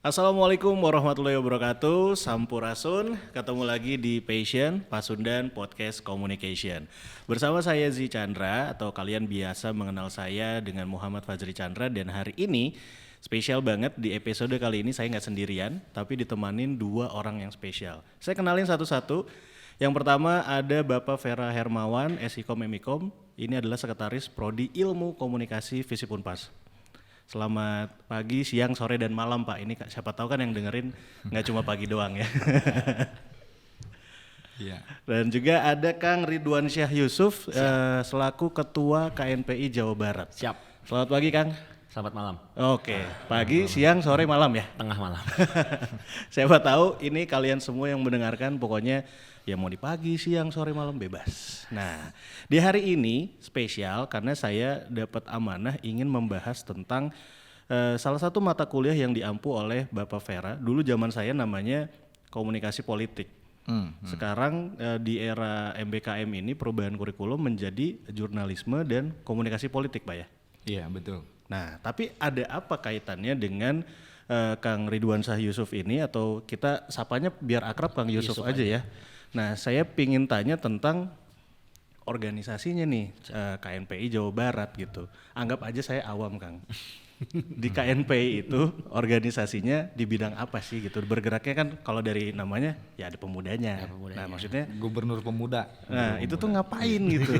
Assalamualaikum warahmatullahi wabarakatuh. Sampurasun, ketemu lagi di Passion Pasundan Podcast Communication. Bersama saya Zi Chandra atau kalian biasa mengenal saya dengan Muhammad Fajri Chandra, dan hari ini spesial banget. Di episode kali ini saya nggak sendirian, tapi ditemanin dua orang yang spesial. Saya kenalin satu-satu. Yang pertama ada Bapak Vera Hermawan, SIKOM MIKOM. Ini adalah Sekretaris Prodi Ilmu Komunikasi Visip Unpas. Selamat pagi, siang, sore, dan malam Pak. Ini siapa tahu kan yang dengerin nggak cuma pagi doang ya. Iya. Dan juga ada Kang Ridwan Syah Yusuf selaku Ketua KNPI Jawa Barat. Siap. Selamat pagi Kang. Selamat malam. Oke, pagi, siang, sore, malam ya. Tengah malam. Siapa tahu ini kalian semua yang mendengarkan, pokoknya ya mau di pagi, siang, sore, malam bebas. Nah, di hari ini spesial karena saya dapat amanah ingin membahas tentang salah satu mata kuliah yang diampu oleh Bapak Vera. Dulu zaman saya namanya komunikasi politik. Sekarang di era MBKM ini perubahan kurikulum menjadi jurnalisme dan komunikasi politik, Pak ya? Iya, betul. Nah, tapi ada apa kaitannya dengan Kang Ridwan Syah Yusuf ini, atau kita sapanya biar akrab Kang Yusuf aja ya. Nah, saya pingin tanya tentang organisasinya nih, KNPI Jawa Barat gitu. Anggap aja saya awam Kang. Di KNPI itu organisasinya di bidang apa sih gitu? Bergeraknya kan kalau dari namanya ya ada pemudanya. Nah, maksudnya Gubernur Pemuda. nah, itu tuh ngapain gitu?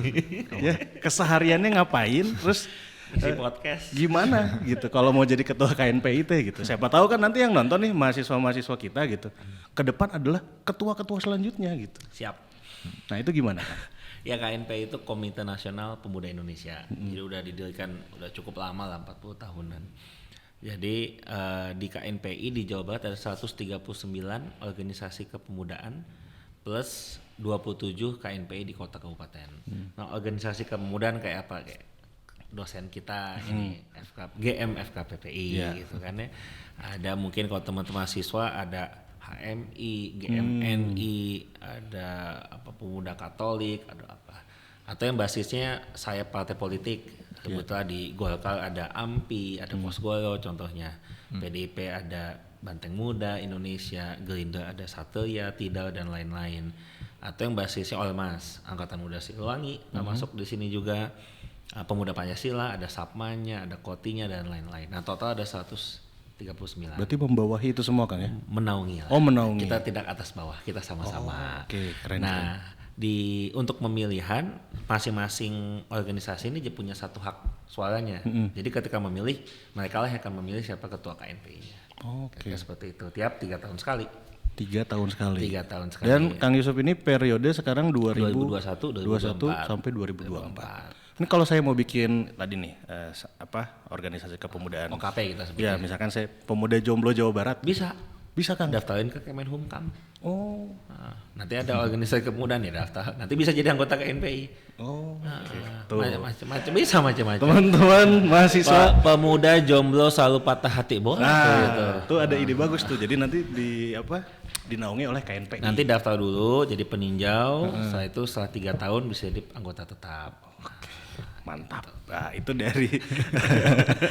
Ya, kesehariannya ngapain? Terus Isi podcast. gimana gitu kalau mau jadi ketua KNPI teh gitu. Siapa tahu kan nanti yang nonton nih mahasiswa-mahasiswa kita gitu. Ke depan adalah ketua-ketua selanjutnya gitu. Siap. Nah, itu gimana Kang? Ya, KNPI itu Komite Nasional Pemuda Indonesia. Jadi udah didirikan udah cukup lama lah, 40 tahunan. Jadi di KNPI di Jawa Barat ada 139 organisasi kepemudaan plus 27 KNPI di kota kabupaten. Nah, organisasi kepemudaan kayak apa? Kayak dosen kita ini GM FKPPI gitu kan ya. Ada mungkin kalau teman-teman mahasiswa ada HMI, GMNI, ada apa Pemuda Katolik, ada apa. Atau yang basisnya saya partai politik. Kebetulan di Golkar ada AMPI, ada Kosgoro contohnya. PDIP ada Banteng Muda Indonesia, Gerindra ada Satria, Tidal dan lain-lain. Atau yang basisnya Ormas, Angkatan Muda Siliwangi, termasuk di sini juga. Pemuda Pancasila, ada Sapmanya, ada Kotinya dan lain-lain. Nah, total ada 139. Berarti membawahi itu semua Kang ya? Menaungi lah. Oh, menaungi. Kita tidak atas bawah, kita sama-sama. Oke, keren. Nah, untuk pemilihan masing-masing organisasi ini punya satu hak suaranya. Jadi ketika memilih, mereka lah yang akan memilih siapa ketua KNPI-nya. Oke. Seperti itu. Tiap 3 tahun sekali. 3 tahun sekali. 3 tahun sekali. Dan Kang Yusuf ini periode sekarang 2021 sampai 2024. Ini kalau saya mau bikin tadi nih organisasi kepemudaan. OKP kita sebutnya. Ya, misalkan saya pemuda jomblo Jawa Barat. Bisa. Bisa Kang? Daftarin ke Kemenhumkam. Oh. Nah, nanti ada organisasi kepemudaan ya daftar. Nanti bisa jadi anggota KNPI. Oh. Macam-macam bisa macam-macam. Teman-teman mahasiswa Pemuda jomblo selalu patah hati boleh. nah, itu ada ide bagus tuh. Jadi nanti dinaungi oleh KNPI. Nanti daftar dulu jadi peninjau. Setelah itu setelah 3 tahun bisa jadi anggota tetap. Mantap. Nah, itu dari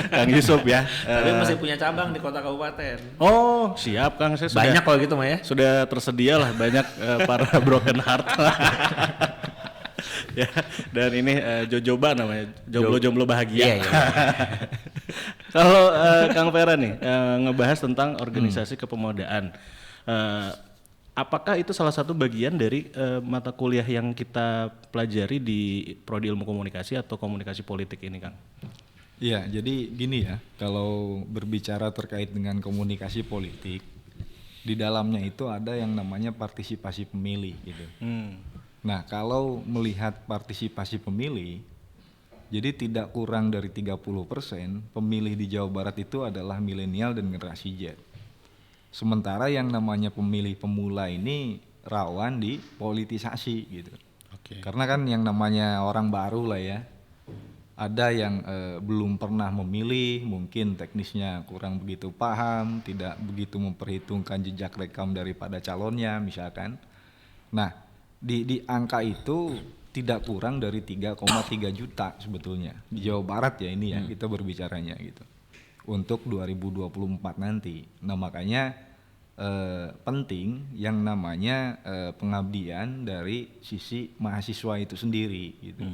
Kang Yusuf ya. Tapi masih punya cabang di kota kabupaten. Oh, siap Kang. Saya sudah, Banyak kalau gitu mah ya. sudah tersedia lah banyak para broken heart. Ya, dan ini Jojoba namanya, jomblo-jomblo bahagia. Iya. Kalau Kang Vera nih ngebahas tentang organisasi kepemudaan, apakah itu salah satu bagian dari mata kuliah yang kita pelajari di Prodi Ilmu Komunikasi atau Komunikasi Politik ini, Kang? Iya, jadi gini ya, kalau berbicara terkait dengan komunikasi politik, di dalamnya itu ada yang namanya partisipasi pemilih gitu. Nah, kalau melihat partisipasi pemilih, jadi tidak kurang dari 30% pemilih di Jawa Barat itu adalah milenial dan generasi Z. Sementara yang namanya pemilih pemula ini rawan di politisasi gitu. Karena kan yang namanya orang baru lah ya, ada yang belum pernah memilih, mungkin teknisnya kurang begitu paham, tidak begitu memperhitungkan jejak rekam daripada calonnya misalkan. Nah, di angka itu tidak kurang dari 3,3 juta sebetulnya di Jawa Barat ya ini ya kita berbicaranya gitu. untuk 2024 nanti. Nah makanya penting yang namanya pengabdian dari sisi mahasiswa itu sendiri gitu.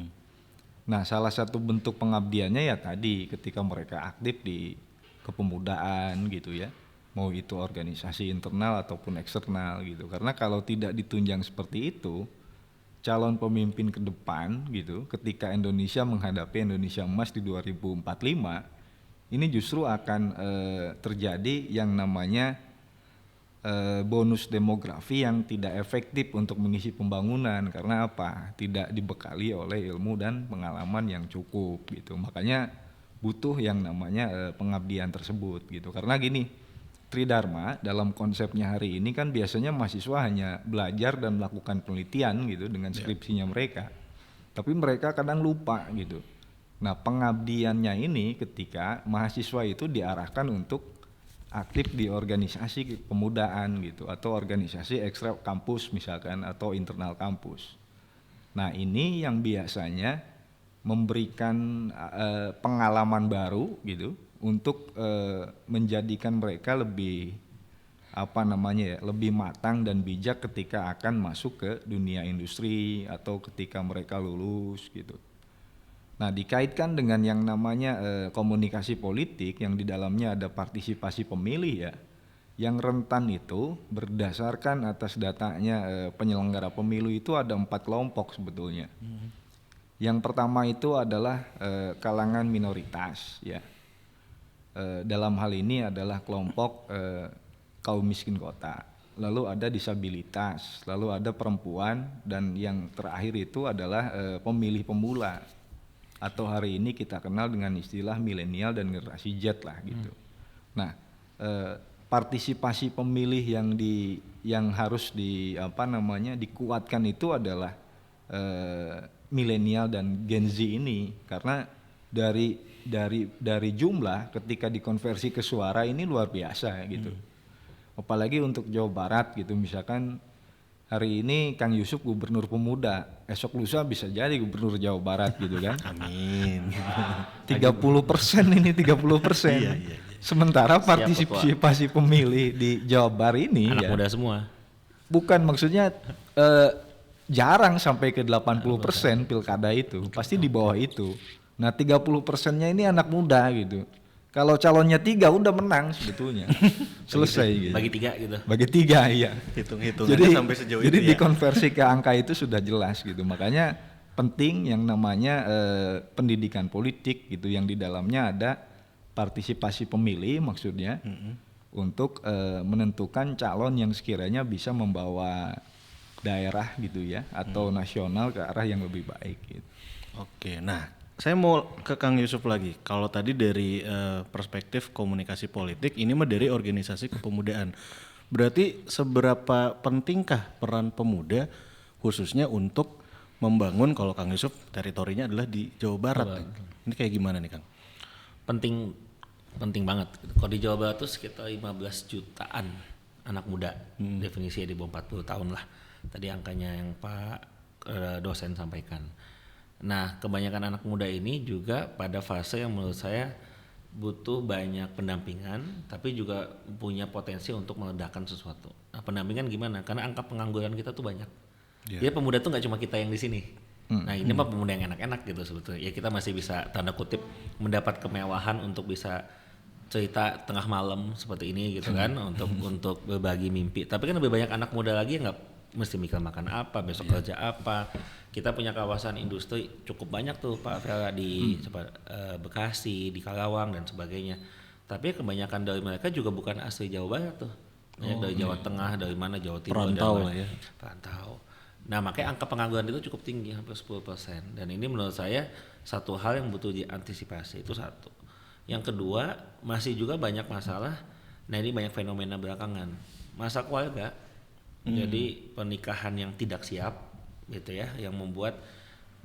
Nah salah satu bentuk pengabdiannya ya tadi ketika mereka aktif di kepemudaan gitu ya, mau itu organisasi internal ataupun eksternal gitu. Karena kalau tidak ditunjang seperti itu, calon pemimpin ke depan gitu, ketika Indonesia menghadapi Indonesia Emas di 2045, ini justru akan terjadi yang namanya bonus demografi yang tidak efektif untuk mengisi pembangunan. Karena apa? Tidak dibekali oleh ilmu dan pengalaman yang cukup gitu. Makanya butuh yang namanya pengabdian tersebut gitu. Karena gini, Tridharma dalam konsepnya hari ini kan biasanya mahasiswa hanya belajar dan melakukan penelitian gitu dengan skripsinya mereka. Tapi mereka kadang lupa gitu. Nah pengabdiannya ini ketika mahasiswa itu diarahkan untuk aktif di organisasi kepemudaan gitu atau organisasi ekstra kampus misalkan atau internal kampus. Nah ini yang biasanya memberikan pengalaman baru gitu untuk menjadikan mereka lebih lebih matang dan bijak ketika akan masuk ke dunia industri atau ketika mereka lulus gitu. Nah dikaitkan dengan yang namanya komunikasi politik yang di dalamnya ada partisipasi pemilih ya, yang rentan itu berdasarkan atas datanya penyelenggara pemilu itu ada 4 kelompok sebetulnya. Yang pertama itu adalah kalangan minoritas ya. Dalam hal ini adalah kelompok kaum miskin kota, lalu ada disabilitas, lalu ada perempuan, dan yang terakhir itu adalah pemilih pemula atau hari ini kita kenal dengan istilah milenial dan generasi Z lah gitu. Nah partisipasi pemilih yang harus dikuatkan itu adalah milenial dan Gen Z ini, karena dari jumlah ketika dikonversi ke suara ini luar biasa gitu. Apalagi untuk Jawa Barat gitu, misalkan hari ini Kang Yusuf gubernur pemuda, esok lusa bisa jadi gubernur Jawa Barat gitu kan. Amin. 30% ini 30%. Iya. Sementara partisipasi pemilih di Jawa Barat ini anak muda semua. Bukan, maksudnya jarang sampai ke 80% pilkada itu, pasti di bawah itu. Nah 30%-nya ini anak muda gitu. Kalau calonnya 3 udah menang sebetulnya. Selesai gitu. Bagi 3 gitu. Bagi 3 iya. Hitung-hitungannya sampai sejauh itu ya. Jadi dikonversi ke angka itu sudah jelas gitu. Makanya penting yang namanya pendidikan politik gitu, yang di dalamnya ada partisipasi pemilih maksudnya untuk menentukan calon yang sekiranya bisa membawa daerah gitu ya atau nasional ke arah yang lebih baik gitu. Oke, nah saya mau ke Kang Yusuf lagi. Kalau tadi dari perspektif komunikasi politik, ini mah dari organisasi kepemudaan. Berarti seberapa pentingkah peran pemuda khususnya untuk membangun, kalau Kang Yusuf teritorinya adalah di Jawa Barat. Ini kayak gimana nih Kang? Penting banget. Kalau di Jawa Barat tuh sekitar 15 jutaan anak muda, definisinya di bawah 40 tahun lah. Tadi angkanya yang Pak dosen sampaikan. Nah kebanyakan anak muda ini juga pada fase yang menurut saya butuh banyak pendampingan, tapi juga punya potensi untuk meledakkan sesuatu. Nah pendampingan gimana? Karena angka pengangguran kita tuh banyak. Jadi pemuda tuh nggak cuma kita yang di sini. Nah ini mah pemuda yang enak-enak gitu sebetulnya. Ya kita masih bisa tanda kutip mendapat kemewahan untuk bisa cerita tengah malam seperti ini gitu kan, untuk berbagi mimpi. Tapi kan lebih banyak anak muda lagi yang nggak mesti mikir makan apa, besok kerja apa. Kita punya kawasan industri cukup banyak tuh Pak Vera di Bekasi, di Karawang dan sebagainya. Tapi kebanyakan dari mereka juga bukan asli Jawa Barat tuh. Dari Jawa Tengah, dari mana, Jawa Timur, perantau lah ya. Perantau. Nah makanya angka pengangguran itu cukup tinggi, hampir 10%. Dan ini menurut saya satu hal yang butuh diantisipasi, itu satu. Yang kedua, masih juga banyak masalah. Nah ini banyak fenomena belakangan, masa keluarga. Jadi pernikahan yang tidak siap gitu ya, yang membuat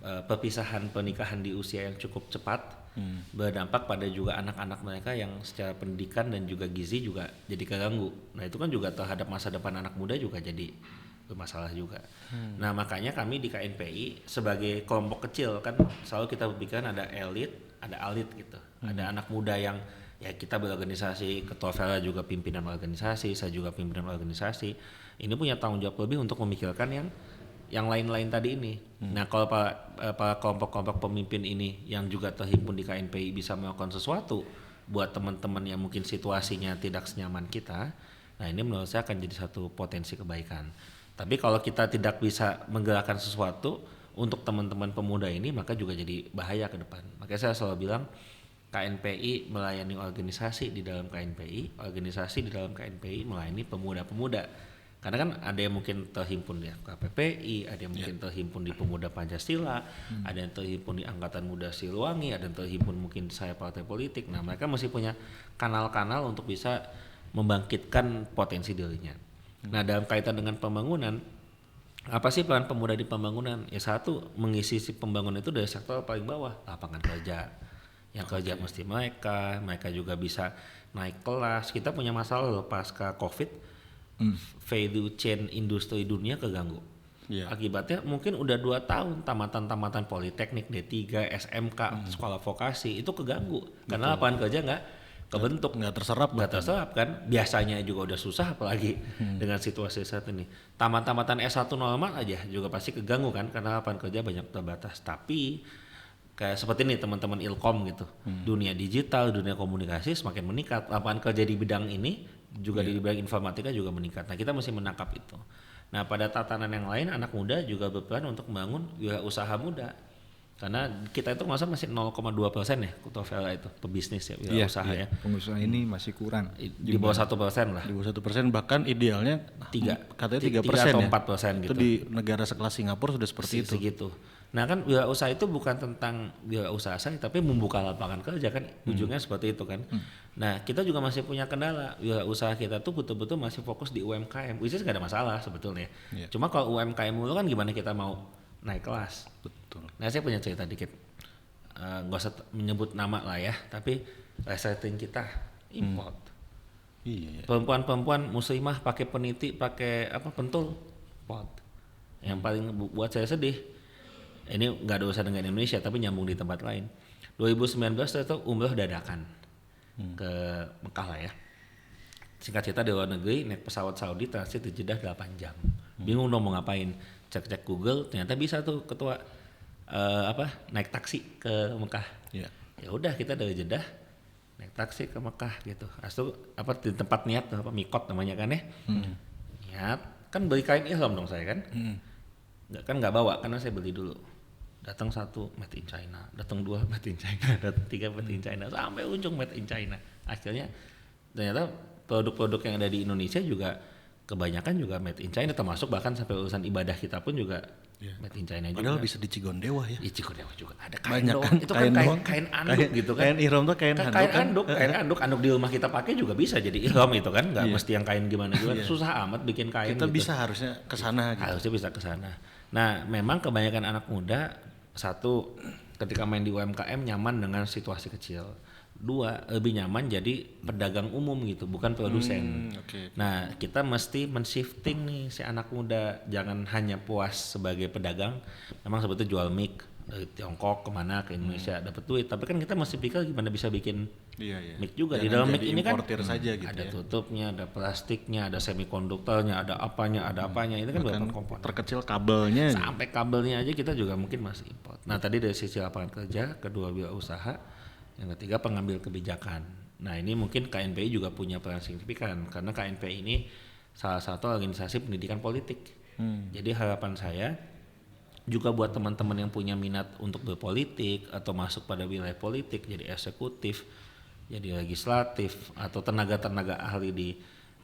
perpisahan pernikahan di usia yang cukup cepat berdampak pada juga anak-anak mereka yang secara pendidikan dan juga gizi juga jadi keganggu. Nah itu kan juga terhadap masa depan anak muda juga jadi bermasalah juga. Nah makanya kami di KNPI sebagai kelompok kecil kan selalu kita berpikiran ada elit, ada alit gitu. Ada anak muda yang ya kita berorganisasi, Ketua Vela juga pimpinan organisasi, saya juga pimpinan organisasi. Ini punya tanggung jawab lebih untuk memikirkan yang lain-lain tadi ini. Nah, kalau para kelompok-kelompok pemimpin ini yang juga terhimpun di KNPI bisa melakukan sesuatu buat teman-teman yang mungkin situasinya tidak senyaman kita, nah ini menurut saya akan jadi satu potensi kebaikan. Tapi kalau kita tidak bisa menggerakkan sesuatu untuk teman-teman pemuda ini, maka juga jadi bahaya ke depan. Makanya saya selalu bilang KNPI melayani organisasi di dalam KNPI, organisasi di dalam KNPI melayani pemuda-pemuda. Karena kan ada yang mungkin terhimpun di KPPI, ada yang mungkin terhimpun di Pemuda Pancasila, ada yang terhimpun di Angkatan Muda Siliwangi, ada yang terhimpun mungkin saya partai politik. Nah, mereka mesti punya kanal-kanal untuk bisa membangkitkan potensi dirinya. Nah, dalam kaitan dengan pembangunan, apa sih peran pemuda di pembangunan? Ya satu, mengisi si pembangunan itu dari sektor paling bawah, lapangan kerja. Yang kerja mesti mereka juga bisa naik kelas. Kita punya masalah loh pasca COVID, value chain industri dunia keganggu. Akibatnya mungkin udah 2 tahun tamatan-tamatan politeknik, D3, SMK, sekolah vokasi itu keganggu. Karena lapangan kerja nggak kebentuk, nggak terserap kan. Biasanya juga udah susah apalagi dengan situasi saat ini. Tamatan S1 normal aja juga pasti keganggu kan, karena lapangan kerja banyak terbatas. Tapi kayak seperti ini teman-teman Ilkom gitu, dunia digital, dunia komunikasi semakin meningkat, lapangan kerja di bidang ini juga di bidang informatika juga meningkat. Nah, kita mesti menangkap itu. Nah, pada tatanan yang lain, anak muda juga berperan untuk membangun usaha muda. Karena kita itu masa masih 0,2% ya, Ketua Vela itu pebisnis ya, wirausaha ya. Pengusaha ini masih kurang. Di bawah 1% lah. Di bawah 1%, bahkan idealnya katanya 3% atau ya. 4% gitu. Itu di negara sekelas Singapura sudah seperti itu. Segitu. Nah kan wirausaha itu bukan tentang wirausaha saja, tapi membuka lapangan kerja kan, ujungnya seperti itu kan. Nah kita juga masih punya kendala, wirausaha kita tuh betul-betul masih fokus di UMKM, which is gak ada masalah sebetulnya. Cuma kalau UMKM dulu kan gimana kita mau naik kelas. Betul. Nah saya punya cerita dikit, nggak usah menyebut nama lah ya, tapi resleting kita import. Iya. Perempuan-perempuan muslimah pakai peniti, pakai pentul, import. Yang paling buat saya sedih, ini nggak ada urusan dengan Indonesia tapi nyambung di tempat lain. 2019 itu umroh dadakan ke Mekah lah ya. Singkat cerita di luar negeri naik pesawat Saudi transit di Jeddah 8 jam. Bingung dong mau ngapain. Cek Google ternyata bisa tuh ketua naik taksi ke Mekah. Ya udah kita dari Jeddah naik taksi ke Mekah gitu. Astu di tempat niat mikot namanya kan ya. Niat kan beli kain ihram dong saya kan. Nggak bawa karena saya beli dulu. Datang 1 made in China, datang 2 made in China, datang 3 made in China, sampai ujung made in China. Akhirnya ternyata produk-produk yang ada di Indonesia juga kebanyakan juga made in China, termasuk bahkan sampai urusan ibadah kita pun juga made in China juga. Padahal bisa di Cigondewa ya. Di Cigondewa juga ada kain Banyak doang. kan, Itu kan kain anduk gitu kan. Kain ihram tuh kain anduk di rumah kita pakai juga bisa jadi ihram itu kan, nggak mesti yang kain gimana. Susah amat bikin kain. Kita gitu. bisa harusnya ke sana gitu. Harusnya bisa ke sana. Nah, memang kebanyakan anak muda, satu, ketika main di UMKM nyaman dengan situasi kecil. 2, lebih nyaman jadi pedagang umum gitu, bukan produsen. Nah, kita mesti men-shifting nih si anak muda, jangan hanya puas sebagai pedagang. Memang sebetulnya jual mic dari Tiongkok kemana ke Indonesia dapat duit, tapi kan kita mesti pikir gimana bisa bikin mic juga. Di dalam mic ini kan saja gitu ada tutupnya, ada plastiknya, ada semikonduktornya, ada apanya. Ini kan beberapa komponen. Terkecil kabelnya. Sampai kabelnya aja kita juga mungkin masih import. Nah tadi dari sisi lapangan kerja, kedua wirausaha, yang ketiga pengambil kebijakan. Nah ini mungkin KNPI juga punya peran signifikan karena KNPI ini salah satu organisasi pendidikan politik. Jadi harapan saya juga buat teman-teman yang punya minat untuk berpolitik atau masuk pada wilayah politik, jadi eksekutif, jadi legislatif atau tenaga-tenaga ahli di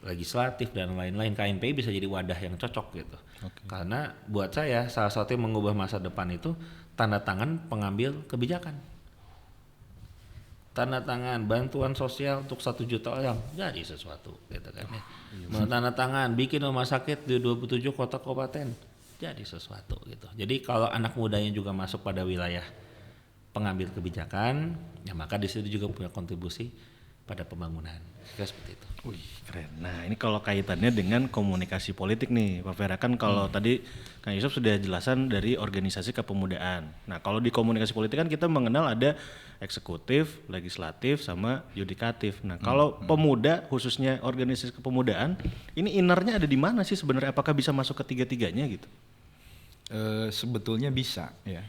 legislatif dan lain-lain, KNPI bisa jadi wadah yang cocok gitu. Karena buat saya salah satu yang mengubah masa depan itu tanda tangan pengambil kebijakan. Tanda tangan bantuan sosial untuk 1 juta orang jadi sesuatu gitu kan ya. Tanda tangan bikin rumah sakit di 27 kota kabupaten jadi sesuatu gitu. Jadi kalau anak mudanya juga masuk pada wilayah pengambil kebijakan, ya maka di situ juga punya kontribusi pada pembangunan. Kira seperti itu. Wih, keren. Nah, ini kalau kaitannya dengan komunikasi politik nih, Pak Vera, kan kalau tadi Kang Yusuf sudah jelasan dari organisasi kepemudaan. Nah, kalau di komunikasi politik kan kita mengenal ada eksekutif, legislatif, sama yudikatif. Nah, kalau pemuda, khususnya organisasi kepemudaan, ini innernya ada di mana sih sebenarnya? Apakah bisa masuk ke tiga-tiganya gitu? Sebetulnya bisa ya,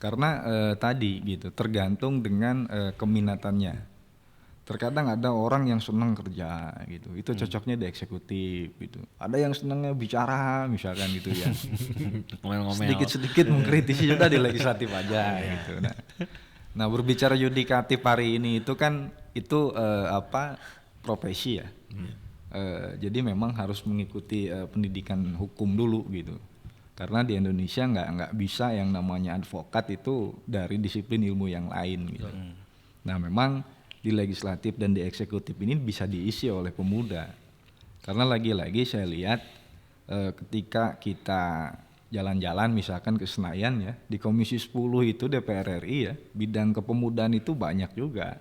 karena tadi gitu tergantung dengan keminatannya. Terkadang ada orang yang senang kerja gitu, itu cocoknya di eksekutif gitu. Ada yang senangnya bicara misalkan gitu ya, Ngomel-ngomel. sedikit-sedikit mengkritisi juga di legislatif aja gitu. Nah berbicara yudikatif hari ini itu kan itu profesi ya. Jadi memang harus mengikuti pendidikan hukum dulu gitu. Karena di Indonesia nggak bisa yang namanya advokat itu dari disiplin ilmu yang lain gitu. Nah memang di legislatif dan di eksekutif ini bisa diisi oleh pemuda. Karena lagi-lagi saya lihat ketika kita jalan-jalan misalkan ke Senayan ya, di Komisi 10 itu DPR RI ya, bidang kepemudaan itu banyak juga.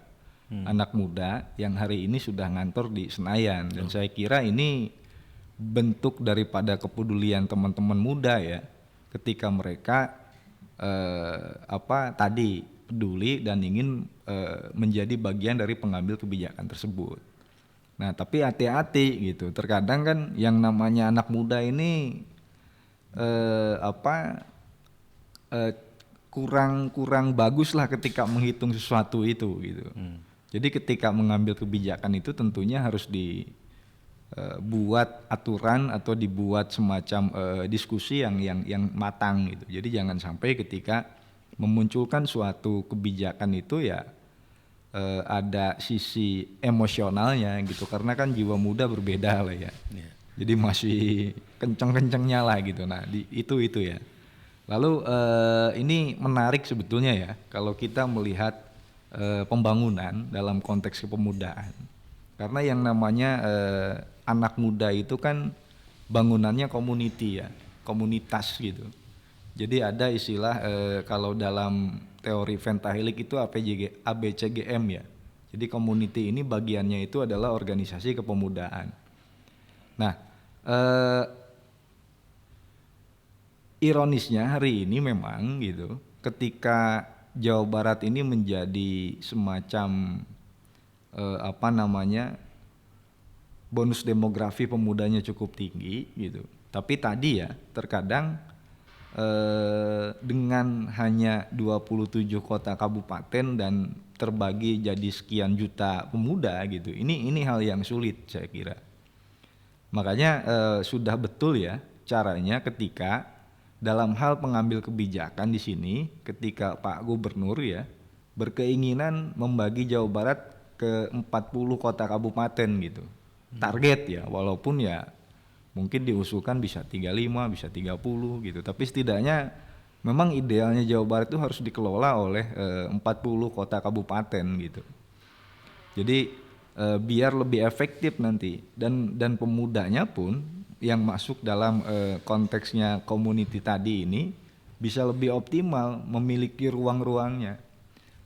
Anak muda yang hari ini sudah ngantor di Senayan, dan saya kira ini bentuk daripada kepedulian teman-teman muda ya, ketika mereka tadi peduli dan ingin menjadi bagian dari pengambil kebijakan tersebut. Nah, tapi hati-hati gitu. Terkadang kan yang namanya anak muda ini kurang bagus lah ketika menghitung sesuatu itu gitu. Jadi ketika mengambil kebijakan itu tentunya harus dibuat aturan atau dibuat semacam diskusi yang matang gitu. Jadi jangan sampai ketika memunculkan suatu kebijakan itu ya ada sisi emosionalnya gitu, karena kan jiwa muda berbeda lah ya. Jadi masih kenceng-kencengnya lah gitu. Nah itu ya. Lalu ini menarik sebetulnya ya kalau kita melihat pembangunan dalam konteks kepemudaan, karena yang namanya anak muda itu kan bangunannya community ya, komunitas gitu. Jadi ada istilah kalau dalam teori Ventahelik itu ABCGM ya. Jadi community ini bagiannya itu adalah organisasi kepemudaan. Nah, ironisnya hari ini memang gitu, ketika Jawa Barat ini menjadi semacam bonus demografi pemudanya cukup tinggi gitu. Tapi tadi ya terkadang dengan hanya 27 kota kabupaten dan terbagi jadi sekian juta pemuda gitu. Ini hal yang sulit saya kira. Makanya sudah betul ya caranya ketika dalam hal pengambil kebijakan di sini, ketika Pak Gubernur ya berkeinginan membagi Jawa Barat ke 40 kota kabupaten gitu. Target ya, walaupun ya mungkin diusulkan bisa 35, bisa 30 gitu. Tapi setidaknya memang idealnya Jawa Barat itu harus dikelola oleh 40 kota kabupaten gitu. Jadi biar lebih efektif nanti, dan pemudanya pun yang masuk dalam konteksnya community tadi ini bisa lebih optimal memiliki ruang-ruangnya.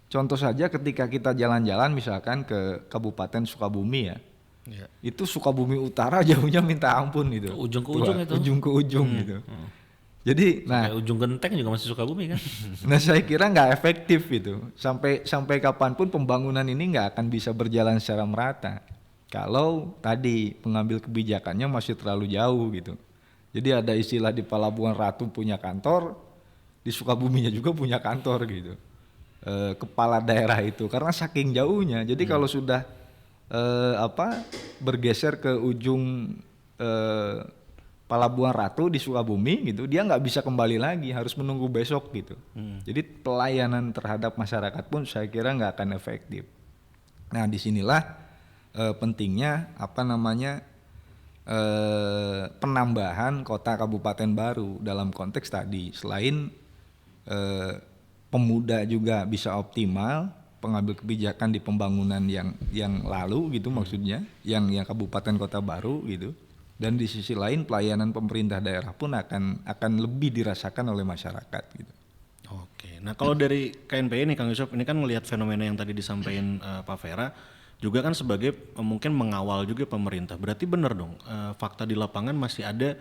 Contoh saja ketika kita jalan-jalan misalkan ke Kabupaten Sukabumi ya. Itu Sukabumi Utara jauhnya minta ampun gitu. Ujung ke ujung itu. Ujung ke ujung gitu. Jadi sampai ujung genteng juga masih Sukabumi kan. Nah saya kira nggak efektif gitu. Sampai kapanpun pembangunan ini nggak akan bisa berjalan secara merata kalau tadi pengambil kebijakannya masih terlalu jauh gitu. Jadi ada istilah di Pelabuhan Ratu punya kantor, di Sukabuminya juga punya kantor gitu. Kepala daerah itu karena saking jauhnya. Jadi kalau sudah bergeser ke ujung Pelabuhan Ratu di Sukabumi gitu, dia nggak bisa kembali lagi, harus menunggu besok gitu. Jadi pelayanan terhadap masyarakat pun saya kira nggak akan efektif. Nah disinilah pentingnya penambahan kota kabupaten baru dalam konteks tadi. Selain pemuda juga bisa optimal pengambil kebijakan di pembangunan yang lalu gitu, maksudnya yang kabupaten kota baru gitu, dan di sisi lain pelayanan pemerintah daerah pun akan lebih dirasakan oleh masyarakat gitu. Oke, nah kalau dari KNPI nih Kang Yusuf, ini kan melihat fenomena yang tadi disampaikan Pak Vera, juga kan sebagai mungkin mengawal juga pemerintah. Berarti benar dong, fakta di lapangan masih ada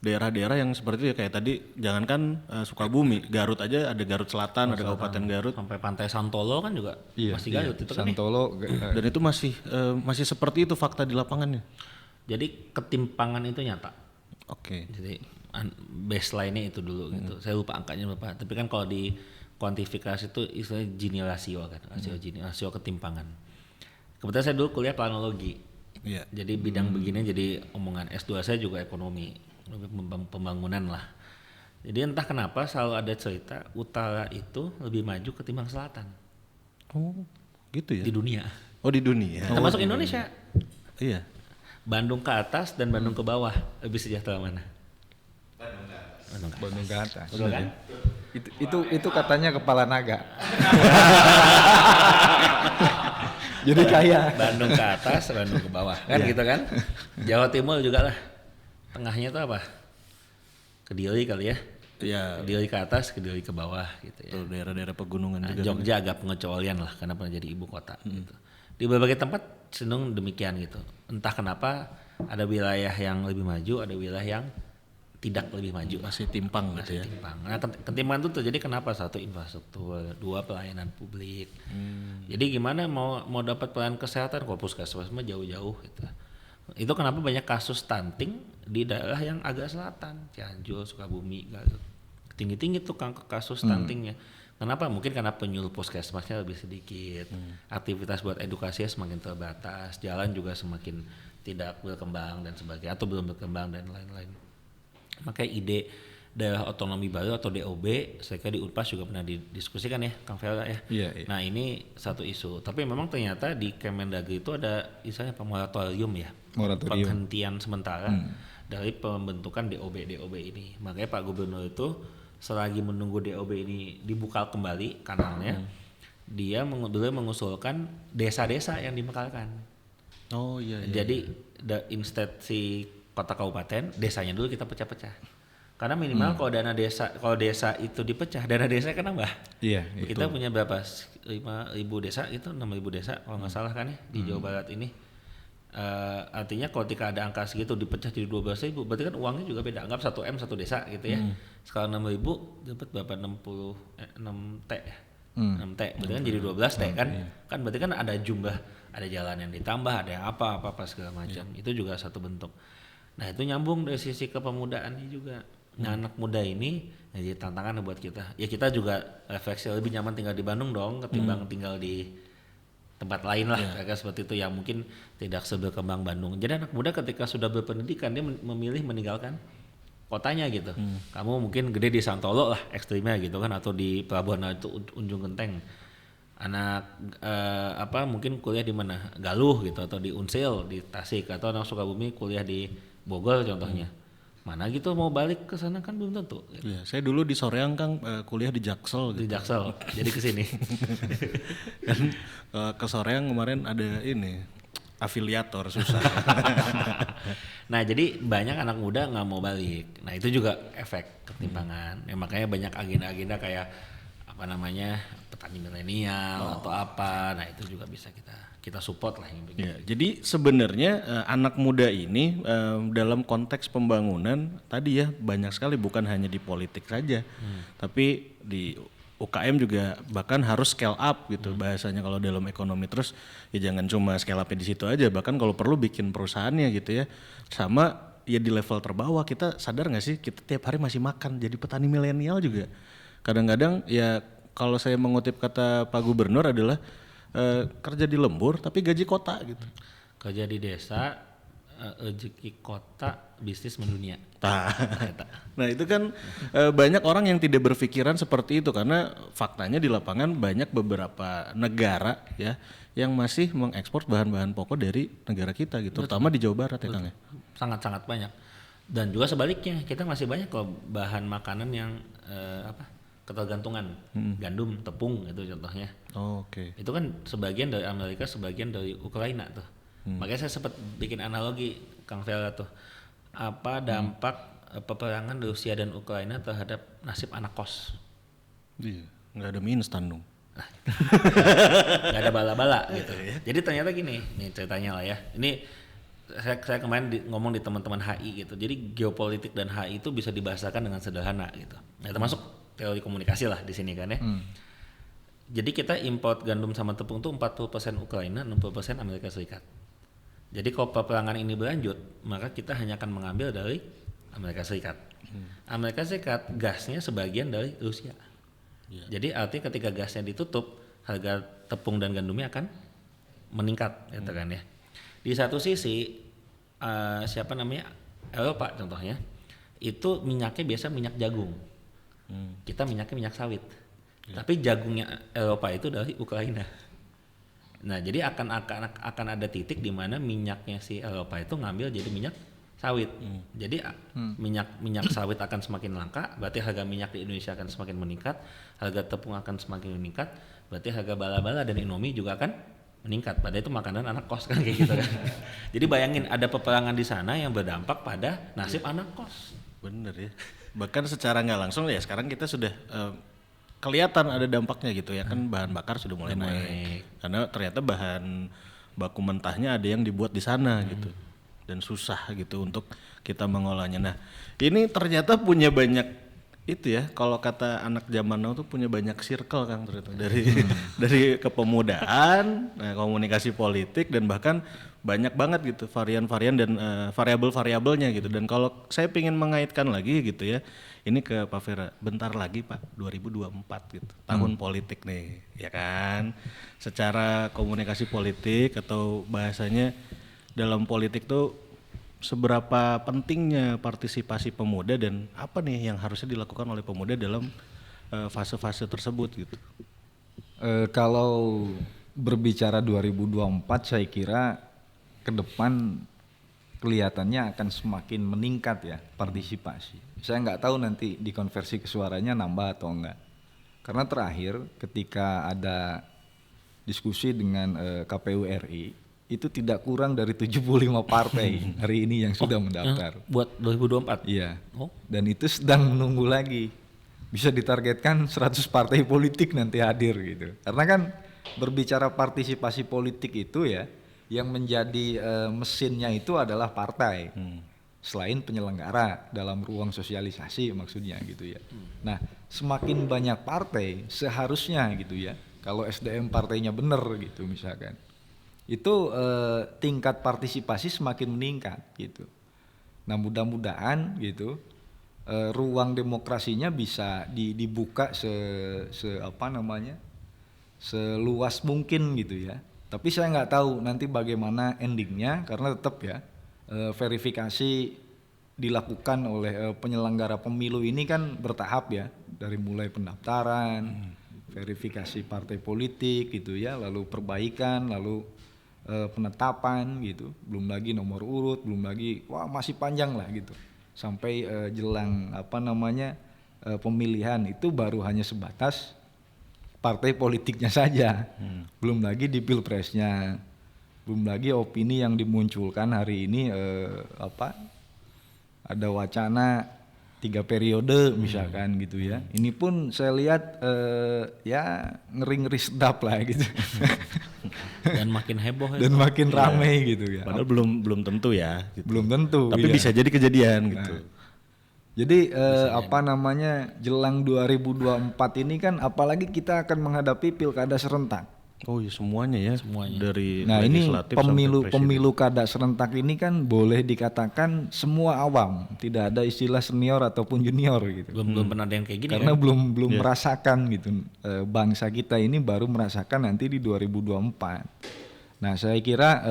daerah-daerah yang seperti itu ya, kayak tadi jangankan Sukabumi, Garut aja ada Garut Selatan, ada Kabupaten Garut. Sampai Pantai Santolo kan juga masih Garut itu kan. Santolo Dan itu masih seperti itu fakta di lapangannya. Jadi ketimpangan itu nyata. Oke. Jadi baseline-nya itu dulu gitu. Saya lupa angkanya berapa. Tapi kan kalau di kuantifikasi itu istilahnya Gini rasio kan, rasio ketimpangan. Kebetulan saya dulu kuliah planologi. Iya. Jadi bidang begini jadi omongan. S2 saya juga ekonomi pembangunan lah. Jadi entah kenapa selalu ada cerita utara itu lebih maju ketimbang selatan. Oh, gitu ya. Di dunia. Oh, di dunia. Termasuk Indonesia. Iya. Bandung ke atas dan Bandung ke bawah lebih sejahtera mana? Bandung ke atas. Betul kan? Itu katanya kepala naga. Jadi kaya. Bandung ke atas, Bandung ke bawah, kan gitu kan? Jawa Timur juga lah. Tengahnya tuh apa? Kediri kali ya. Iya. Kediri ke atas, Kediri ke bawah gitu ya. Tuh daerah-daerah pegunungan Nah, juga. Jogja agak pengecualian lah karena pernah jadi ibu kota gitu. Di berbagai tempat cenderung demikian gitu. Entah kenapa ada wilayah yang lebih maju, ada wilayah yang tidak lebih maju. Masih timpang gitu ya. Timpang. Nah, ketimpangan itu terjadi kenapa? Satu, infrastruktur, dua, pelayanan publik. Jadi gimana mau dapat pelayanan kesehatan kalau puskesmas mah jauh-jauh gitu. Itu kenapa banyak kasus stunting di daerah yang agak selatan, Cianjur, Sukabumi, Garut. Tinggi-tinggi tuh kasus stuntingnya. Kenapa? Mungkin karena penyuluh puskesmasnya lebih sedikit. Aktivitas buat edukasinya semakin terbatas, jalan juga semakin tidak berkembang dan sebagainya, atau belum berkembang dan lain-lain. Makanya ide daerah otonomi baru atau DOB, saya kira di Unpas juga pernah didiskusikan ya, Kang Vela ya. Iya. Nah ini satu isu, tapi memang ternyata di Kemendagri itu ada misalnya moratorium ya, Moratorium. penghentian sementara dari pembentukan DOB ini. Makanya Pak Gubernur itu selagi menunggu DOB ini dibuka kembali kanalnya, dia mengusulkan desa-desa yang dimekarkan. Oh iya. Jadi instead si kota kabupaten, desanya dulu kita pecah-pecah. Karena minimal kalau desa itu dipecah, dana desa kan nambah. Iya. Kita punya berapa? 5.000 desa itu, 6.000 desa kalau nggak salah kan ya di Jawa Barat ini. Artinya kalau ketika ada angka segitu dipecah jadi 12.000, berarti kan uangnya juga beda. Anggap 1 M 1 desa gitu ya. Sekali 6.000 dapat berapa? 6 T ya. 6 T, berarti kan jadi 12 T kan. Kan berarti kan ada jumlah, ada jalan yang ditambah, ada yang apa segala macam. Itu juga satu bentuk. Nah itu nyambung dari sisi kepemudaannya juga. Nah anak muda ini jadi tantangan buat kita. Ya kita juga refleksi lebih nyaman tinggal di Bandung dong ketimbang tinggal di tempat lain lah. Kayak seperti itu yang mungkin tidak seberkembang Bandung. Jadi anak muda ketika sudah berpendidikan dia memilih meninggalkan kotanya gitu. Kamu mungkin gede di Santolo lah ekstrimnya gitu kan, atau di Pelabuhan itu Ujung Genteng. Anak mungkin kuliah di mana? Galuh gitu, atau di Unsil di Tasik, atau anak Sukabumi kuliah di Bogor contohnya. Mana gitu mau balik ke sana kan belum tentu. Gitu. Iya, saya dulu di Soreang Kang kuliah di Jaksel gitu. Di Jaksel, jadi ke sini. Kan ke Soreang kemarin ada ini afiliator susah. Nah jadi banyak anak muda nggak mau balik. Nah itu juga efek ketimpangan. Ya, makanya banyak agenda-agenda kayak apa namanya petani milenial atau apa. Nah itu juga bisa kita support lah yang begitu. Ya, jadi sebenarnya anak muda ini dalam konteks pembangunan tadi ya banyak sekali, bukan hanya di politik saja, tapi di UKM juga bahkan harus scale up gitu bahasanya kalau dalam ekonomi. Terus ya jangan cuma scale up di situ aja, bahkan kalau perlu bikin perusahaannya gitu ya. Sama ya di level terbawah, kita sadar nggak sih kita tiap hari masih makan jadi petani milenial juga. Kadang-kadang ya kalau saya mengutip kata Pak Gubernur adalah kerja di lembur tapi gaji kota gitu. Kerja di desa, rezeki kota, bisnis mendunia. Nah itu kan banyak orang yang tidak berpikiran seperti itu, karena faktanya di lapangan banyak beberapa negara ya yang masih mengekspor bahan-bahan pokok dari negara kita gitu, terutama di Jawa Barat ya Kang ya. Sangat-sangat banyak. Dan juga sebaliknya kita masih banyak kok bahan makanan yang ketergantungan, gandum, tepung itu contohnya. Oh, oke. Itu kan sebagian dari Amerika, sebagian dari Ukraina tuh. Makanya saya sempat bikin analogi Kang Vela tuh. Apa dampak peperangan Rusia dan Ukraina terhadap nasib anak kos? Iya, nggak ada mie instan dong. Nggak ada bala-bala gitu. Jadi ternyata gini, nih ceritanya lah ya. Ini saya kemarin ngomong di teman-teman HI gitu. Jadi geopolitik dan HI itu bisa dibahasakan dengan sederhana gitu. Nah, termasuk teori komunikasi lah di sini kan ya. Jadi kita import gandum sama tepung tuh 40% Ukraina, 60% Amerika Serikat. Jadi kalau peperangan ini berlanjut, maka kita hanya akan mengambil dari Amerika Serikat. Amerika Serikat gasnya sebagian dari Rusia. Jadi artinya ketika gasnya ditutup, harga tepung dan gandumnya akan meningkat, gitu kan ya. Di satu sisi Eropa contohnya, itu minyaknya biasa minyak jagung. Kita minyaknya minyak sawit. Tapi jagungnya Eropa itu dari Ukraina. Nah, jadi akan ada titik di mana minyaknya si Eropa itu ngambil jadi minyak sawit. Jadi minyak sawit akan semakin langka, berarti harga minyak di Indonesia akan semakin meningkat, harga tepung akan semakin meningkat, berarti harga bala-bala dan Indomie juga akan meningkat. Padahal itu makanan anak kos kan kayak gitu kan. Jadi bayangin ada peperangan di sana yang berdampak pada nasib anak kos. Bener ya. Bahkan secara nggak langsung ya sekarang kita sudah kelihatan ada dampaknya gitu ya kan, bahan bakar sudah mulai naik. Karena ternyata bahan baku mentahnya ada yang dibuat di sana gitu. Dan susah gitu untuk kita mengolahnya. Nah, ini ternyata punya banyak itu ya, kalau kata anak zaman now tuh punya banyak circle kan ternyata dari kepemudaan, komunikasi politik dan bahkan banyak banget gitu varian-varian dan variabel-variabelnya gitu. Dan kalau saya ingin mengaitkan lagi gitu ya, ini ke Pak Vera, bentar lagi Pak 2024 gitu, tahun politik nih, ya kan? Secara komunikasi politik atau bahasanya dalam politik tuh seberapa pentingnya partisipasi pemuda dan apa nih yang harusnya dilakukan oleh pemuda dalam fase-fase tersebut gitu. Kalau berbicara 2024 saya kira ke depan kelihatannya akan semakin meningkat ya partisipasi. Saya nggak tahu nanti dikonversi ke suaranya nambah atau enggak. Karena terakhir ketika ada diskusi dengan KPU RI itu tidak kurang dari 75 partai hari ini yang sudah mendaftar. Buat 2024? Iya. Dan itu sedang menunggu lagi. Bisa ditargetkan 100 partai politik nanti hadir gitu. Karena kan berbicara partisipasi politik itu ya, yang menjadi mesinnya itu adalah partai. Selain penyelenggara dalam ruang sosialisasi maksudnya gitu ya. Nah, semakin banyak partai seharusnya gitu ya. Kalau SDM partainya benar gitu misalkan. Itu tingkat partisipasi semakin meningkat gitu. Nah mudah-mudahan gitu ruang demokrasinya bisa dibuka seluas mungkin gitu ya. Tapi saya nggak tahu nanti bagaimana endingnya karena tetap ya verifikasi dilakukan oleh penyelenggara pemilu ini kan bertahap ya, dari mulai pendaftaran, verifikasi partai politik gitu ya, lalu perbaikan, lalu penetapan gitu, belum lagi nomor urut, belum lagi masih panjang lah gitu sampai jelang pemilihan itu baru hanya sebatas partai politiknya saja, belum lagi di pilpresnya, belum lagi opini yang dimunculkan hari ini ada wacana 3 periode misalkan gitu ya. Ini pun saya lihat ya ngeri-ngeri sedap lah gitu. Dan makin heboh dan makin ramai gitu ya. Padahal belum tentu ya. Gitu. Belum tentu. Tapi bisa jadi kejadian gitu. Jadi jelang 2024 ini kan apalagi kita akan menghadapi pilkada serentak. Oh iya semuanya ya. Dari nah ini pemilu kada serentak ini kan boleh dikatakan semua awam, tidak ada istilah senior ataupun junior gitu. Belum pernah ada yang kayak gini. Karena belum merasakan gitu. Bangsa kita ini baru merasakan nanti di 2024. Nah saya kira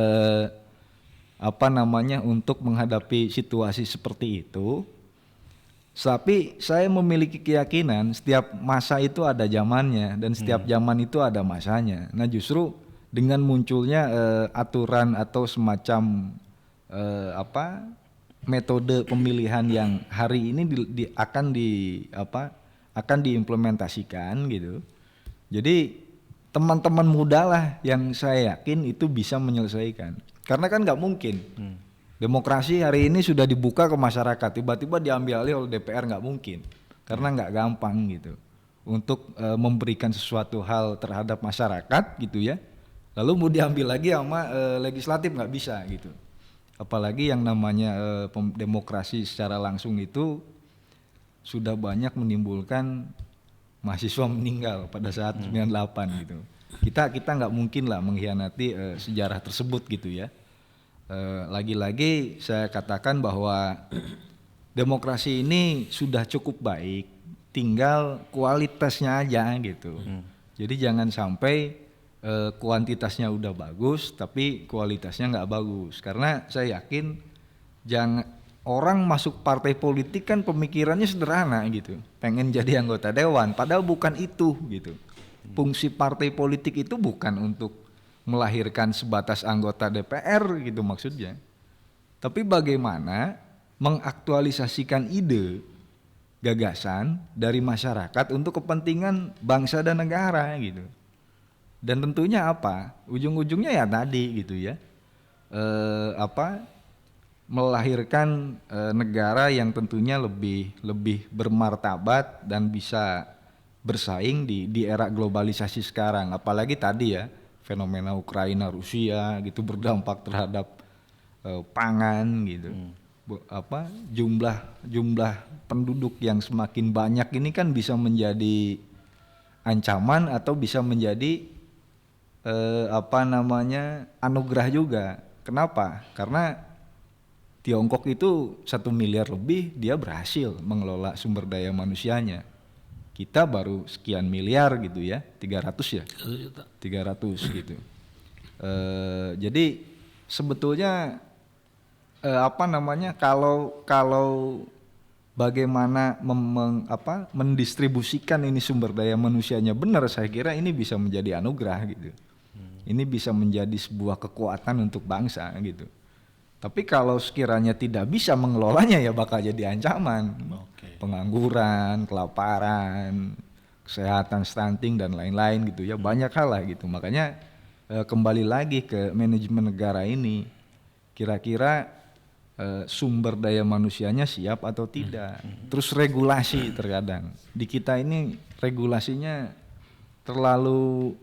untuk menghadapi situasi seperti itu. Tapi saya memiliki keyakinan setiap masa itu ada zamannya dan setiap zaman itu ada masanya. Nah justru dengan munculnya aturan atau semacam metode pemilihan yang hari ini akan diimplementasikan gitu. Jadi teman-teman muda lah yang saya yakin itu bisa menyelesaikan. Karena kan nggak mungkin. Demokrasi hari ini sudah dibuka ke masyarakat, tiba-tiba diambil alih oleh DPR nggak mungkin, karena nggak gampang gitu. untuk memberikan sesuatu hal terhadap masyarakat gitu ya, lalu mau diambil lagi sama legislatif nggak bisa gitu. Apalagi yang namanya demokrasi secara langsung itu sudah banyak menimbulkan mahasiswa meninggal pada saat 98 gitu. Kita nggak mungkin lah mengkhianati sejarah tersebut gitu ya. Lagi-lagi saya katakan bahwa demokrasi ini sudah cukup baik, tinggal kualitasnya aja gitu. Jadi jangan sampai kuantitasnya udah bagus tapi kualitasnya nggak bagus, karena saya yakin orang masuk partai politik kan pemikirannya sederhana gitu, pengen jadi anggota dewan, padahal bukan itu gitu. Fungsi partai politik itu bukan untuk melahirkan sebatas anggota DPR gitu maksudnya, tapi bagaimana mengaktualisasikan ide, gagasan dari masyarakat untuk kepentingan bangsa dan negara gitu. Dan tentunya apa? Ujung-ujungnya ya tadi gitu ya. Melahirkan negara yang tentunya lebih bermartabat dan bisa bersaing di era globalisasi sekarang. Apalagi tadi ya, fenomena Ukraina Rusia gitu berdampak terhadap pangan gitu. Jumlah penduduk yang semakin banyak ini kan bisa menjadi ancaman atau bisa menjadi anugerah juga. Kenapa? Karena Tiongkok itu 1 miliar lebih dia berhasil mengelola sumber daya manusianya. Kita baru sekian miliar gitu ya, 300 ya, 300 gitu. Jadi sebetulnya kalau bagaimana mendistribusikan ini sumber daya manusianya benar, saya kira ini bisa menjadi anugerah gitu. Ini bisa menjadi sebuah kekuatan untuk bangsa gitu. Tapi kalau sekiranya tidak bisa mengelolanya ya bakal jadi ancaman. Pengangguran, kelaparan, kesehatan, stunting dan lain-lain gitu ya, banyak hal lah gitu. Makanya kembali lagi ke manajemen negara ini, kira-kira sumber daya manusianya siap atau tidak. Terus regulasi terkadang di kita ini regulasinya terlalu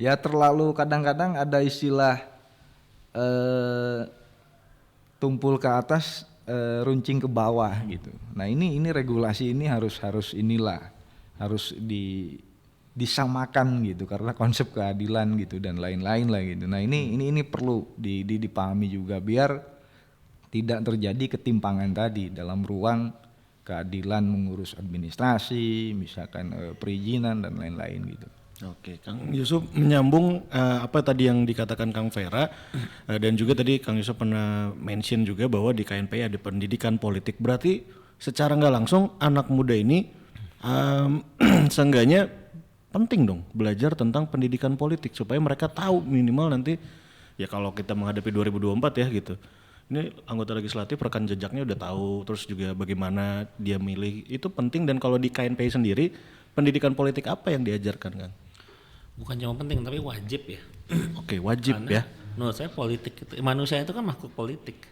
terlalu kadang-kadang ada istilah tumpul ke atas, runcing ke bawah gitu. Nah ini regulasi ini harus disamakan gitu, karena konsep keadilan gitu dan lain-lain lah gitu. Nah ini perlu dipahami juga biar tidak terjadi ketimpangan tadi dalam ruang keadilan mengurus administrasi, misalkan perizinan dan lain-lain gitu. Oke, Kang Yusuf menyambung apa tadi yang dikatakan Kang Vera dan juga tadi Kang Yusuf pernah mention juga bahwa di KNPI ada pendidikan politik. Berarti secara nggak langsung anak muda ini seenggaknya penting dong belajar tentang pendidikan politik supaya mereka tahu minimal nanti ya kalau kita menghadapi 2024 ya gitu. Ini anggota legislatif rekan jejaknya udah tahu, terus juga bagaimana dia milih itu penting. Dan kalau di KNPI sendiri pendidikan politik apa yang diajarkan, Kang? Bukan cuma penting tapi wajib ya. Oke, wajib. Karena, ya. Menurut saya politik itu, manusia itu kan makhluk politik.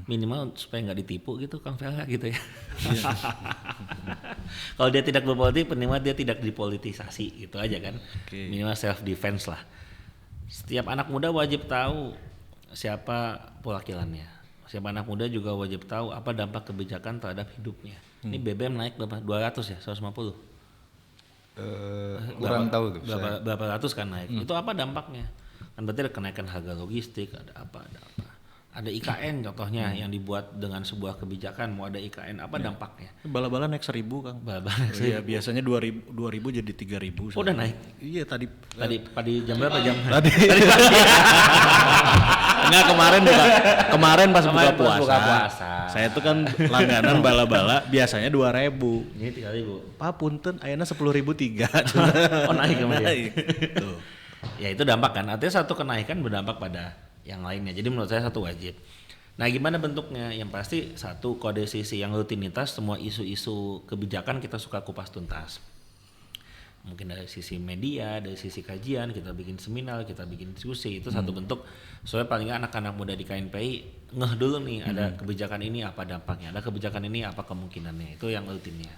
Minimal supaya nggak ditipu gitu, Kang Vera gitu ya. Kalau dia tidak berpolitik, minimal dia tidak dipolitisasi gitu aja kan. Minimal self defense lah. Setiap anak muda wajib tahu siapa perwakilannya. Setiap anak muda juga wajib tahu apa dampak kebijakan terhadap hidupnya. Ini BBM naik berapa? 200 ya? 150? Kurang tahu tuh. Berapa ratus kan naik. Itu apa dampaknya? Kan berarti ada kenaikan harga logistik, ada apa. Ada IKN contohnya yang dibuat dengan sebuah kebijakan, mau ada IKN apa dampaknya? Bala-bala naik 1.000 Kang. Bala-bala naik 1.000. Iya, biasanya 2.000 jadi 3.000. Oh, udah naik? Iya tadi jam berapa jam? Tadi. Enggak, kemarin pas buka puasa. Saya tuh kan langganan bala-bala biasanya 2.000. Ini 3.000. Pak punten ayeuna 10.000 3. Oh, naik kemudian. Tuh. Ya itu dampak kan. Artinya satu kenaikan berdampak pada yang lainnya. Jadi menurut saya satu wajib. Nah, gimana bentuknya? Yang pasti satu kode sisi yang rutinitas, semua isu-isu kebijakan kita suka kupas tuntas. Mungkin dari sisi media, dari sisi kajian, kita bikin seminar, kita bikin diskusi, itu satu bentuk. Soalnya paling nggak anak-anak muda di KNPI ngeh dulu nih, ada kebijakan ini apa dampaknya, ada kebijakan ini apa kemungkinannya, itu yang rutinnya.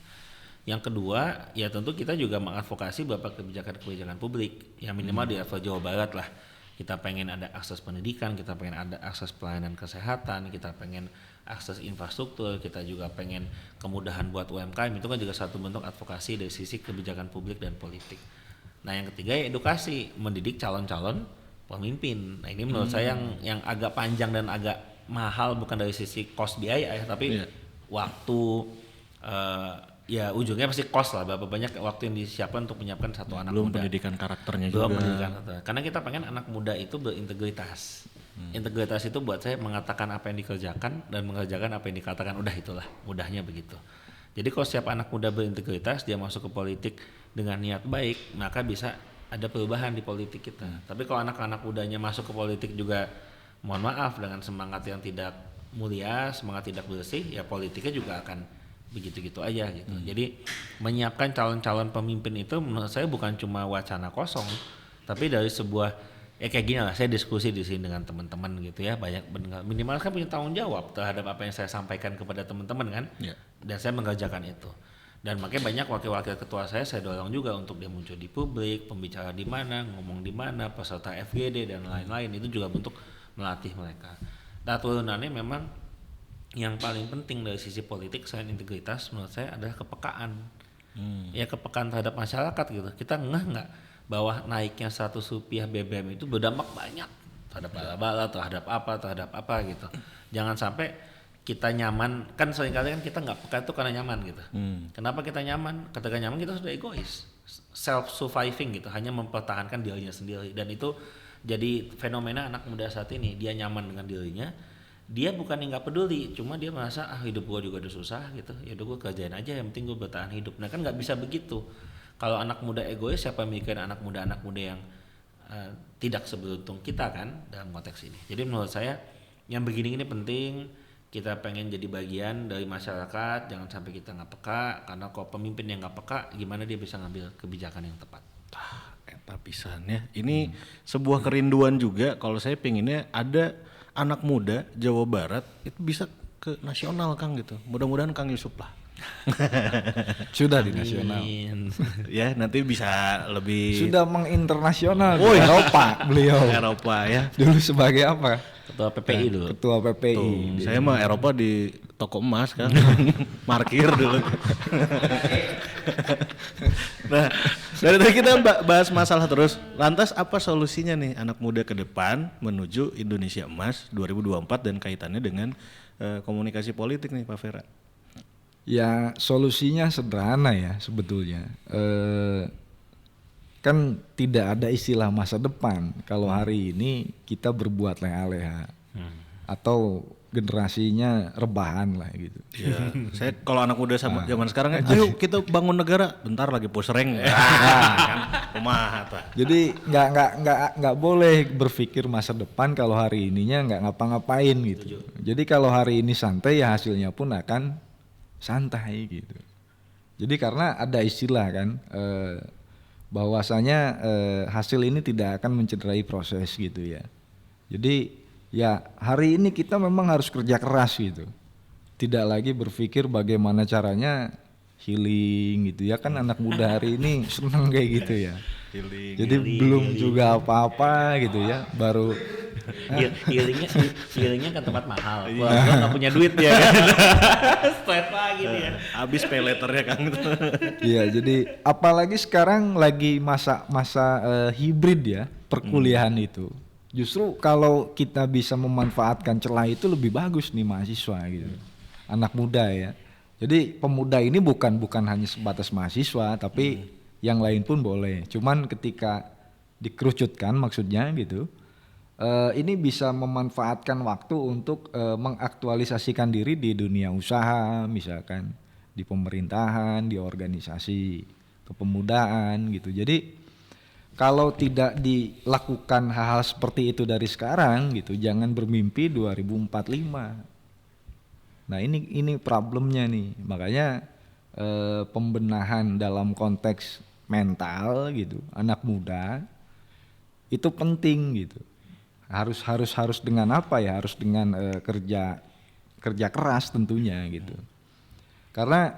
Yang kedua, ya tentu kita juga mengadvokasi beberapa kebijakan-kebijakan publik yang minimal di level Jawa Barat lah. Kita pengen ada akses pendidikan, kita pengen ada akses pelayanan kesehatan, kita pengen akses infrastruktur, kita juga pengen kemudahan buat UMKM. Itu kan juga satu bentuk advokasi dari sisi kebijakan publik dan politik. Nah yang ketiga ya edukasi, mendidik calon-calon pemimpin. Nah ini menurut saya yang agak panjang dan agak mahal, bukan dari sisi cost biaya ya, tapi waktu, ya ujungnya pasti cost lah, berapa banyak waktu yang disiapkan untuk menyiapkan satu anak Belum muda. pendidikan karakternya Belum juga. pendidikan karakter. Karena kita pengen anak muda itu berintegritas. Integritas itu buat saya mengatakan apa yang dikerjakan dan mengerjakan apa yang dikatakan, udah itulah, mudahnya begitu. Jadi kalau setiap anak muda berintegritas, dia masuk ke politik dengan niat baik, maka bisa ada perubahan di politik kita. Tapi kalau anak-anak mudanya masuk ke politik juga, mohon maaf, dengan semangat yang tidak mulia, semangat tidak bersih, ya politiknya juga akan begitu-gitu aja gitu. Jadi menyiapkan calon-calon pemimpin itu menurut saya bukan cuma wacana kosong, tapi dari sebuah kayak gini lah, saya diskusi di sini dengan teman-teman gitu ya, banyak mendengar, minimal kan punya tanggung jawab terhadap apa yang saya sampaikan kepada teman-teman kan, dan saya mengerjakan itu. Dan makanya banyak wakil-wakil ketua saya dorong juga untuk dia muncul di publik, pembicara di mana, ngomong di mana, peserta FGD dan lain-lain, itu juga bentuk melatih mereka. Nah turunannya memang yang paling penting dari sisi politik selain integritas menurut saya adalah kepekaan. Ya kepekaan terhadap masyarakat gitu. Kita nggak bahwa naiknya Rp100 BBM itu berdampak banyak terhadap bala-bala, terhadap apa gitu. Jangan sampai kita nyaman, kan seringkali kan kita nggak peka itu karena nyaman gitu. Kenapa kita nyaman? Ketika nyaman kita sudah egois, self surviving gitu, hanya mempertahankan dirinya sendiri. Dan itu jadi fenomena anak muda saat ini. Dia nyaman dengan dirinya, dia bukan yang nggak peduli, cuma dia merasa hidup gua juga udah susah gitu, ya udah gua kerjain aja, yang penting gua bertahan hidup. Nah kan nggak bisa begitu. Kalau anak muda egois, siapa mikirin anak muda yang tidak seberuntung kita kan dalam konteks ini. Jadi menurut saya yang begini ini penting. Kita pengen jadi bagian dari masyarakat, jangan sampai kita nggak peka, karena kalau pemimpin yang nggak peka, gimana dia bisa ngambil kebijakan yang tepat. Eta pisan ya. Ini sebuah kerinduan juga, kalau saya pengennya ada anak muda Jawa Barat itu bisa ke nasional Kang gitu. Mudah-mudahan Kang Yusuf lah. Sudah di nasional. Ya nanti bisa lebih Sudah menginternasional di Eropa beliau. Eropa ya. Dulu sebagai apa? Ketua PPI dulu. Ketua PPI. Tuh, saya mah Eropa di toko emas kan. Markir dulu. Nah, dari tadi kita bahas masalah terus. Lantas apa solusinya nih anak muda ke depan menuju Indonesia Emas 2024 dan kaitannya dengan komunikasi politik nih Pak Vera? Ya solusinya sederhana ya sebetulnya. Kan tidak ada istilah masa depan kalau hari ini kita berbuat leha-leha atau generasinya rebahan lah gitu. Ya, saya kalau anak muda sama zaman sekarang kan, ayo kita bangun negara, bentar lagi posreng. Kan kumaha tah. Jadi nggak boleh berpikir masa depan kalau hari ininya nggak ngapa-ngapain gitu. Jadi kalau hari ini santai ya hasilnya pun akan santai gitu. Jadi karena ada istilah kan. Bahwasanya hasil ini tidak akan mencederai proses gitu ya. Jadi ya hari ini kita memang harus kerja keras gitu. Tidak lagi berpikir bagaimana caranya healing gitu ya, kan anak muda hari ini senang kayak gitu ya. Jadi belum juga apa-apa gitu ya, baru healingnya kan tempat mahal. Gua nggak punya duit ya kan. Straight lagi dia. Habis pay letternya Kang. Iya, jadi apalagi sekarang lagi masa hibrid ya perkuliahan itu. Justru kalau kita bisa memanfaatkan celah itu lebih bagus nih mahasiswa gitu. Anak muda ya. Jadi pemuda ini bukan hanya sebatas mahasiswa, tapi yang lain pun boleh. Cuman ketika dikerucutkan maksudnya gitu, ini bisa memanfaatkan waktu untuk mengaktualisasikan diri di dunia usaha, misalkan di pemerintahan, di organisasi kepemudaan gitu. Jadi kalau tidak dilakukan hal-hal seperti itu dari sekarang gitu, jangan bermimpi 2045. Nah ini problemnya nih, makanya pembenahan dalam konteks mental gitu, anak muda itu penting gitu. Harus dengan apa ya? Harus dengan kerja keras tentunya gitu. Karena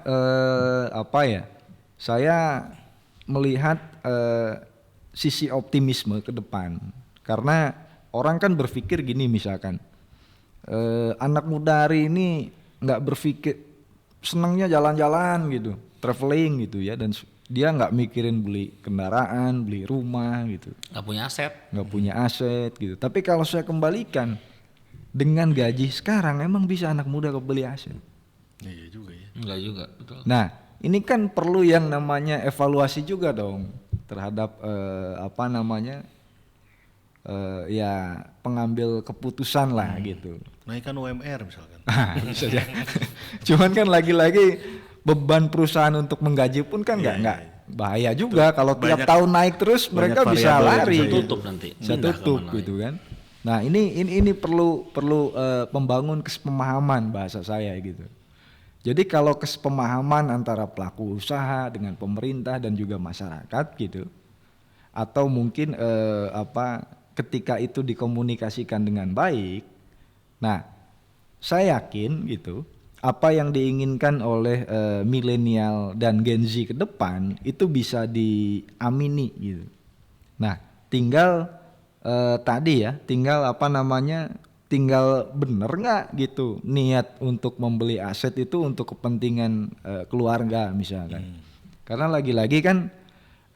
apa ya? saya melihat sisi optimisme ke depan. Karena orang kan berpikir gini misalkan, anak muda hari ini nggak berpikir, senangnya jalan-jalan gitu, traveling gitu ya, dan dia nggak mikirin beli kendaraan, beli rumah gitu, nggak punya aset gitu. Tapi kalau saya kembalikan, dengan gaji sekarang emang bisa anak muda beli aset? Iya juga ya. Enggak juga, betul. Nah ini kan perlu yang namanya evaluasi juga dong terhadap ya pengambil keputusan lah gitu. Naikkan UMR misalkan. Bisa ya. Cuman kan lagi-lagi beban perusahaan untuk menggaji pun kan nggak bahaya juga kalau tiap tahun naik terus mereka bisa lari. Tutup nanti. Bisa tutup gitu kan. Nah ini perlu pembangun kesepemahaman bahasa saya gitu. Jadi kalau kesepemahaman antara pelaku usaha dengan pemerintah dan juga masyarakat gitu, atau mungkin ketika itu dikomunikasikan dengan baik, nah saya yakin gitu apa yang diinginkan oleh milenial dan Gen Z ke depan itu bisa diamini gitu. Nah tinggal tinggal bener nggak gitu niat untuk membeli aset itu untuk kepentingan keluarga misalkan. Karena lagi-lagi kan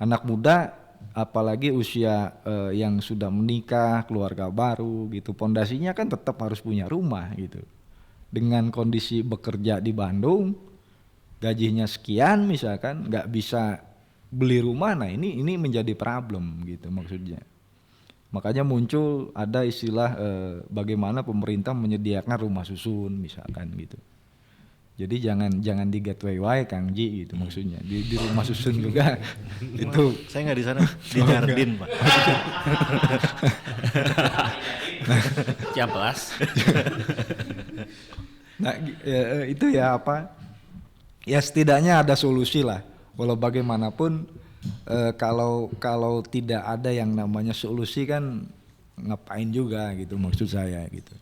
anak muda apalagi usia yang sudah menikah, keluarga baru gitu, pondasinya kan tetap harus punya rumah gitu. Dengan kondisi bekerja di Bandung, gajinya sekian misalkan, nggak bisa beli rumah, nah ini menjadi problem gitu maksudnya. Makanya muncul ada istilah bagaimana pemerintah menyediakan rumah susun misalkan gitu. Jadi jangan di gateway wae Kang Ji gitu maksudnya. Di rumah susun juga itu. Saya nggak di sana, di Jardin Pak. Ciamplas. Nah itu ya apa? Ya setidaknya ada solusi lah. Walau bagaimanapun kalau tidak ada yang namanya solusi kan ngapain juga gitu maksud saya gitu.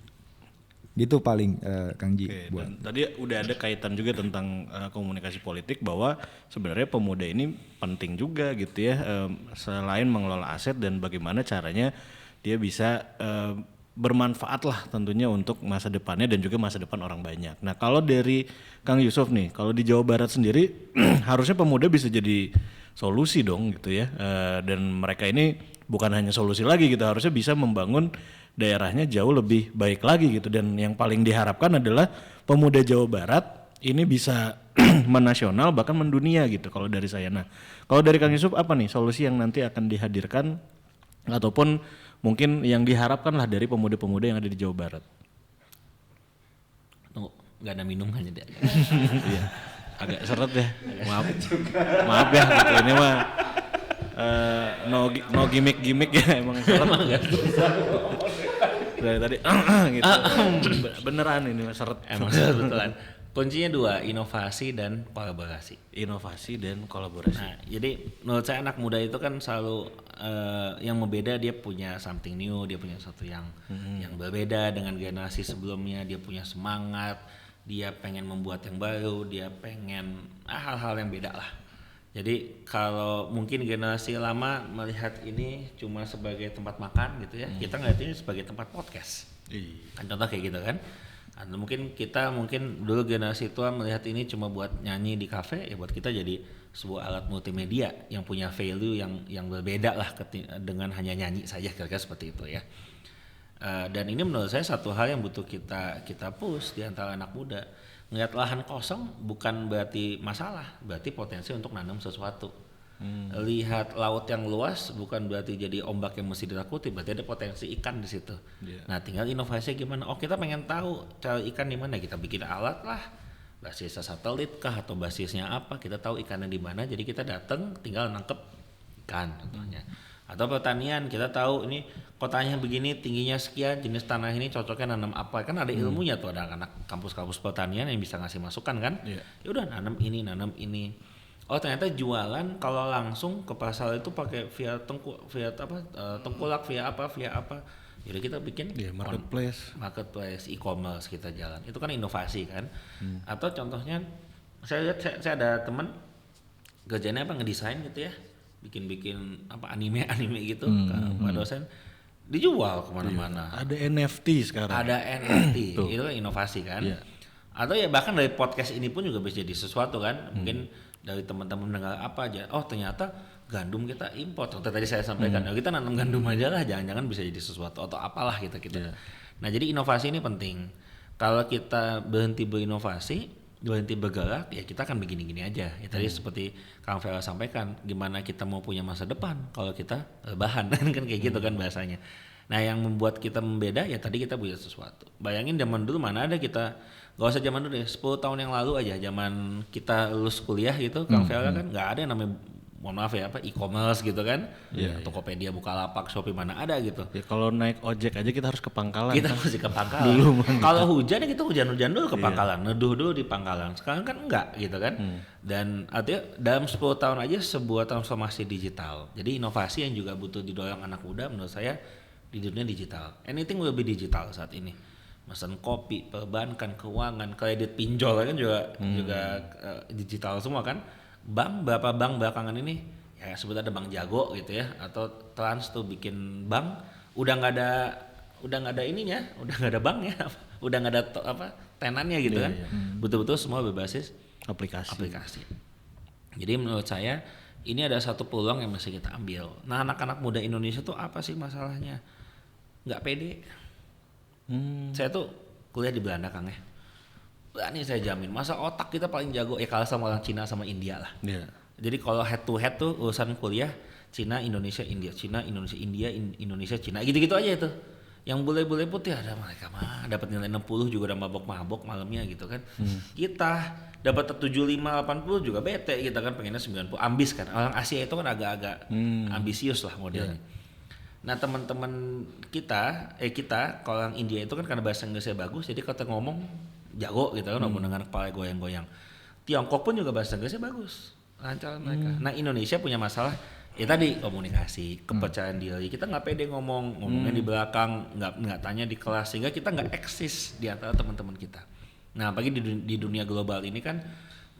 Gitu paling Kang Ji. Oke, dan tadi udah ada kaitan juga tentang komunikasi politik bahwa sebenarnya pemuda ini penting juga gitu ya, selain mengelola aset dan bagaimana caranya dia bisa bermanfaat lah tentunya untuk masa depannya dan juga masa depan orang banyak. Nah kalau dari Kang Yusuf nih, kalau di Jawa Barat sendiri harusnya pemuda bisa jadi solusi dong gitu ya, dan mereka ini bukan hanya solusi lagi gitu, harusnya bisa membangun daerahnya jauh lebih baik lagi gitu, dan yang paling diharapkan adalah pemuda Jawa Barat ini bisa menasional bahkan mendunia gitu kalau dari saya. Nah kalau dari Kang Yusuf apa nih solusi yang nanti akan dihadirkan ataupun mungkin yang diharapkan lah dari pemuda-pemuda yang ada di Jawa Barat? Tunggu, nggak ada minum kan jadi. Iya, agak seret ya, maaf ya gitu, ini mah no gimmick ya emang seret. Dari tadi gitu. Beneran ini seret. Emang betulan. Kuncinya dua, inovasi dan kolaborasi. Inovasi dan kolaborasi. Nah, jadi menurut saya anak muda itu kan selalu yang membeda, dia punya something new, dia punya sesuatu yang berbeda dengan generasi sebelumnya, dia punya semangat, dia pengen membuat yang baru, dia pengen hal-hal yang beda lah. Jadi kalau mungkin generasi lama melihat ini cuma sebagai tempat makan gitu ya, kita ngeliat ini sebagai tempat podcast. Kan contoh kayak gitu kan. Atau mungkin dulu generasi tua melihat ini cuma buat nyanyi di kafe, ya buat kita jadi sebuah alat multimedia yang punya value yang berbeda lah dengan hanya nyanyi saja, kira-kira seperti itu ya. Dan ini menurut saya satu hal yang butuh kita push di antara anak muda. Ngelihat lahan kosong bukan berarti masalah, berarti potensi untuk nanam sesuatu. Lihat laut yang luas bukan berarti jadi ombak yang mesti ditakuti, berarti ada potensi ikan di situ. Nah tinggal inovasinya gimana? Oh kita pengen tahu cari ikan di mana, kita bikin alat lah, basisnya satelit kah atau basisnya apa, kita tahu ikannya di mana, jadi kita datang tinggal nangkep ikan contohnya. Atau pertanian, kita tahu ini kotanya begini, tingginya sekian, jenis tanah ini cocoknya nanam apa, kan ada ilmunya tuh, ada anak kampus-kampus pertanian yang bisa ngasih masukan kan. Ya udah nanam ini. Oh ternyata jualan kalau langsung ke pasar itu pakai via tengkulak via apa. Jadi kita bikin marketplace e-commerce, kita jalan. Itu kan inovasi kan. Atau contohnya saya lihat saya ada teman kerjanya apa ngedesain gitu ya, bikin apa anime gitu Pak dosen, dijual kemana-mana. Ada NFT sekarang. Ada NFT, itu kan inovasi kan. Atau ya bahkan dari podcast ini pun juga bisa jadi sesuatu kan. Mungkin dari teman-teman mendengar apa aja, oh ternyata gandum kita import. Seperti tadi saya sampaikan, kita nanam gandum aja lah, jangan-jangan bisa jadi sesuatu atau apalah gitu. Nah jadi inovasi ini penting. Kalau kita berhenti berinovasi, berhenti bergerak, ya kita akan begini-gini aja. Ya tadi seperti Kang Vera sampaikan, gimana kita mau punya masa depan kalau kita rebahan kan kayak gitu kan bahasanya. Nah yang membuat kita membeda ya tadi kita punya sesuatu. Bayangin zaman dulu mana ada kita, gak usah zaman dulu deh, 10 tahun yang lalu aja, zaman kita lulus kuliah gitu, Kang Vera kan nggak ada yang namanya, mohon maaf ya, e-commerce gitu kan, Tokopedia, Bukalapak, Shopee, mana ada gitu. Ya kalau naik ojek aja kita harus ke Pangkalan. Kita mesti ke Pangkalan. Kalau hujan ya kita hujan-hujan dulu ke Pangkalan, neduh dulu di Pangkalan. Sekarang kan enggak gitu kan. Dan artinya dalam 10 tahun aja sebuah transformasi digital. Jadi inovasi yang juga butuh didorong anak muda menurut saya di dunia digital. Anything will be digital saat ini. Mesen kopi, perbankan, keuangan, kredit, pinjol kan juga digital semua kan. Beberapa bank belakangan ini ya sebut ada Bank Jago gitu ya, atau Trans tuh bikin bank udah nggak ada ininya, udah nggak ada banknya, udah nggak ada tenannya gitu kan. Betul-betul semua berbasis aplikasi. Jadi menurut saya ini ada satu peluang yang mesti kita ambil. Nah anak-anak muda Indonesia tuh apa sih masalahnya? Nggak pede. Saya tuh kuliah di Belanda Kang ya. Ini saya jamin, masa otak kita paling jago ya kalah sama orang Cina sama India lah. Jadi kalau head to head tuh urusan kuliah Cina, Indonesia, India, Cina, Indonesia, India, Indonesia, Cina, gitu-gitu aja itu. Yang bule-bule putih ada mereka mah dapat nilai 60 juga udah mabok-mabok malamnya gitu kan. Kita dapat 75, 80 juga bete kita kan, pengennya 90, ambis kan. Orang Asia itu kan agak-agak ambisius lah modelnya. Nah teman-teman kita kalau orang India itu kan karena bahasa Inggrisnya bagus, jadi kalau ngomong jago gitu kan, walaupun dengan kepala goyang-goyang. Tiongkok pun juga bahasa Inggrisnya bagus, lancar mereka. Nah Indonesia punya masalah ya tadi komunikasi, kepercayaan diri. Kita nggak pede ngomongnya di belakang, nggak tanya di kelas, sehingga kita nggak eksis di antara teman-teman kita. Nah apalagi di dunia global ini kan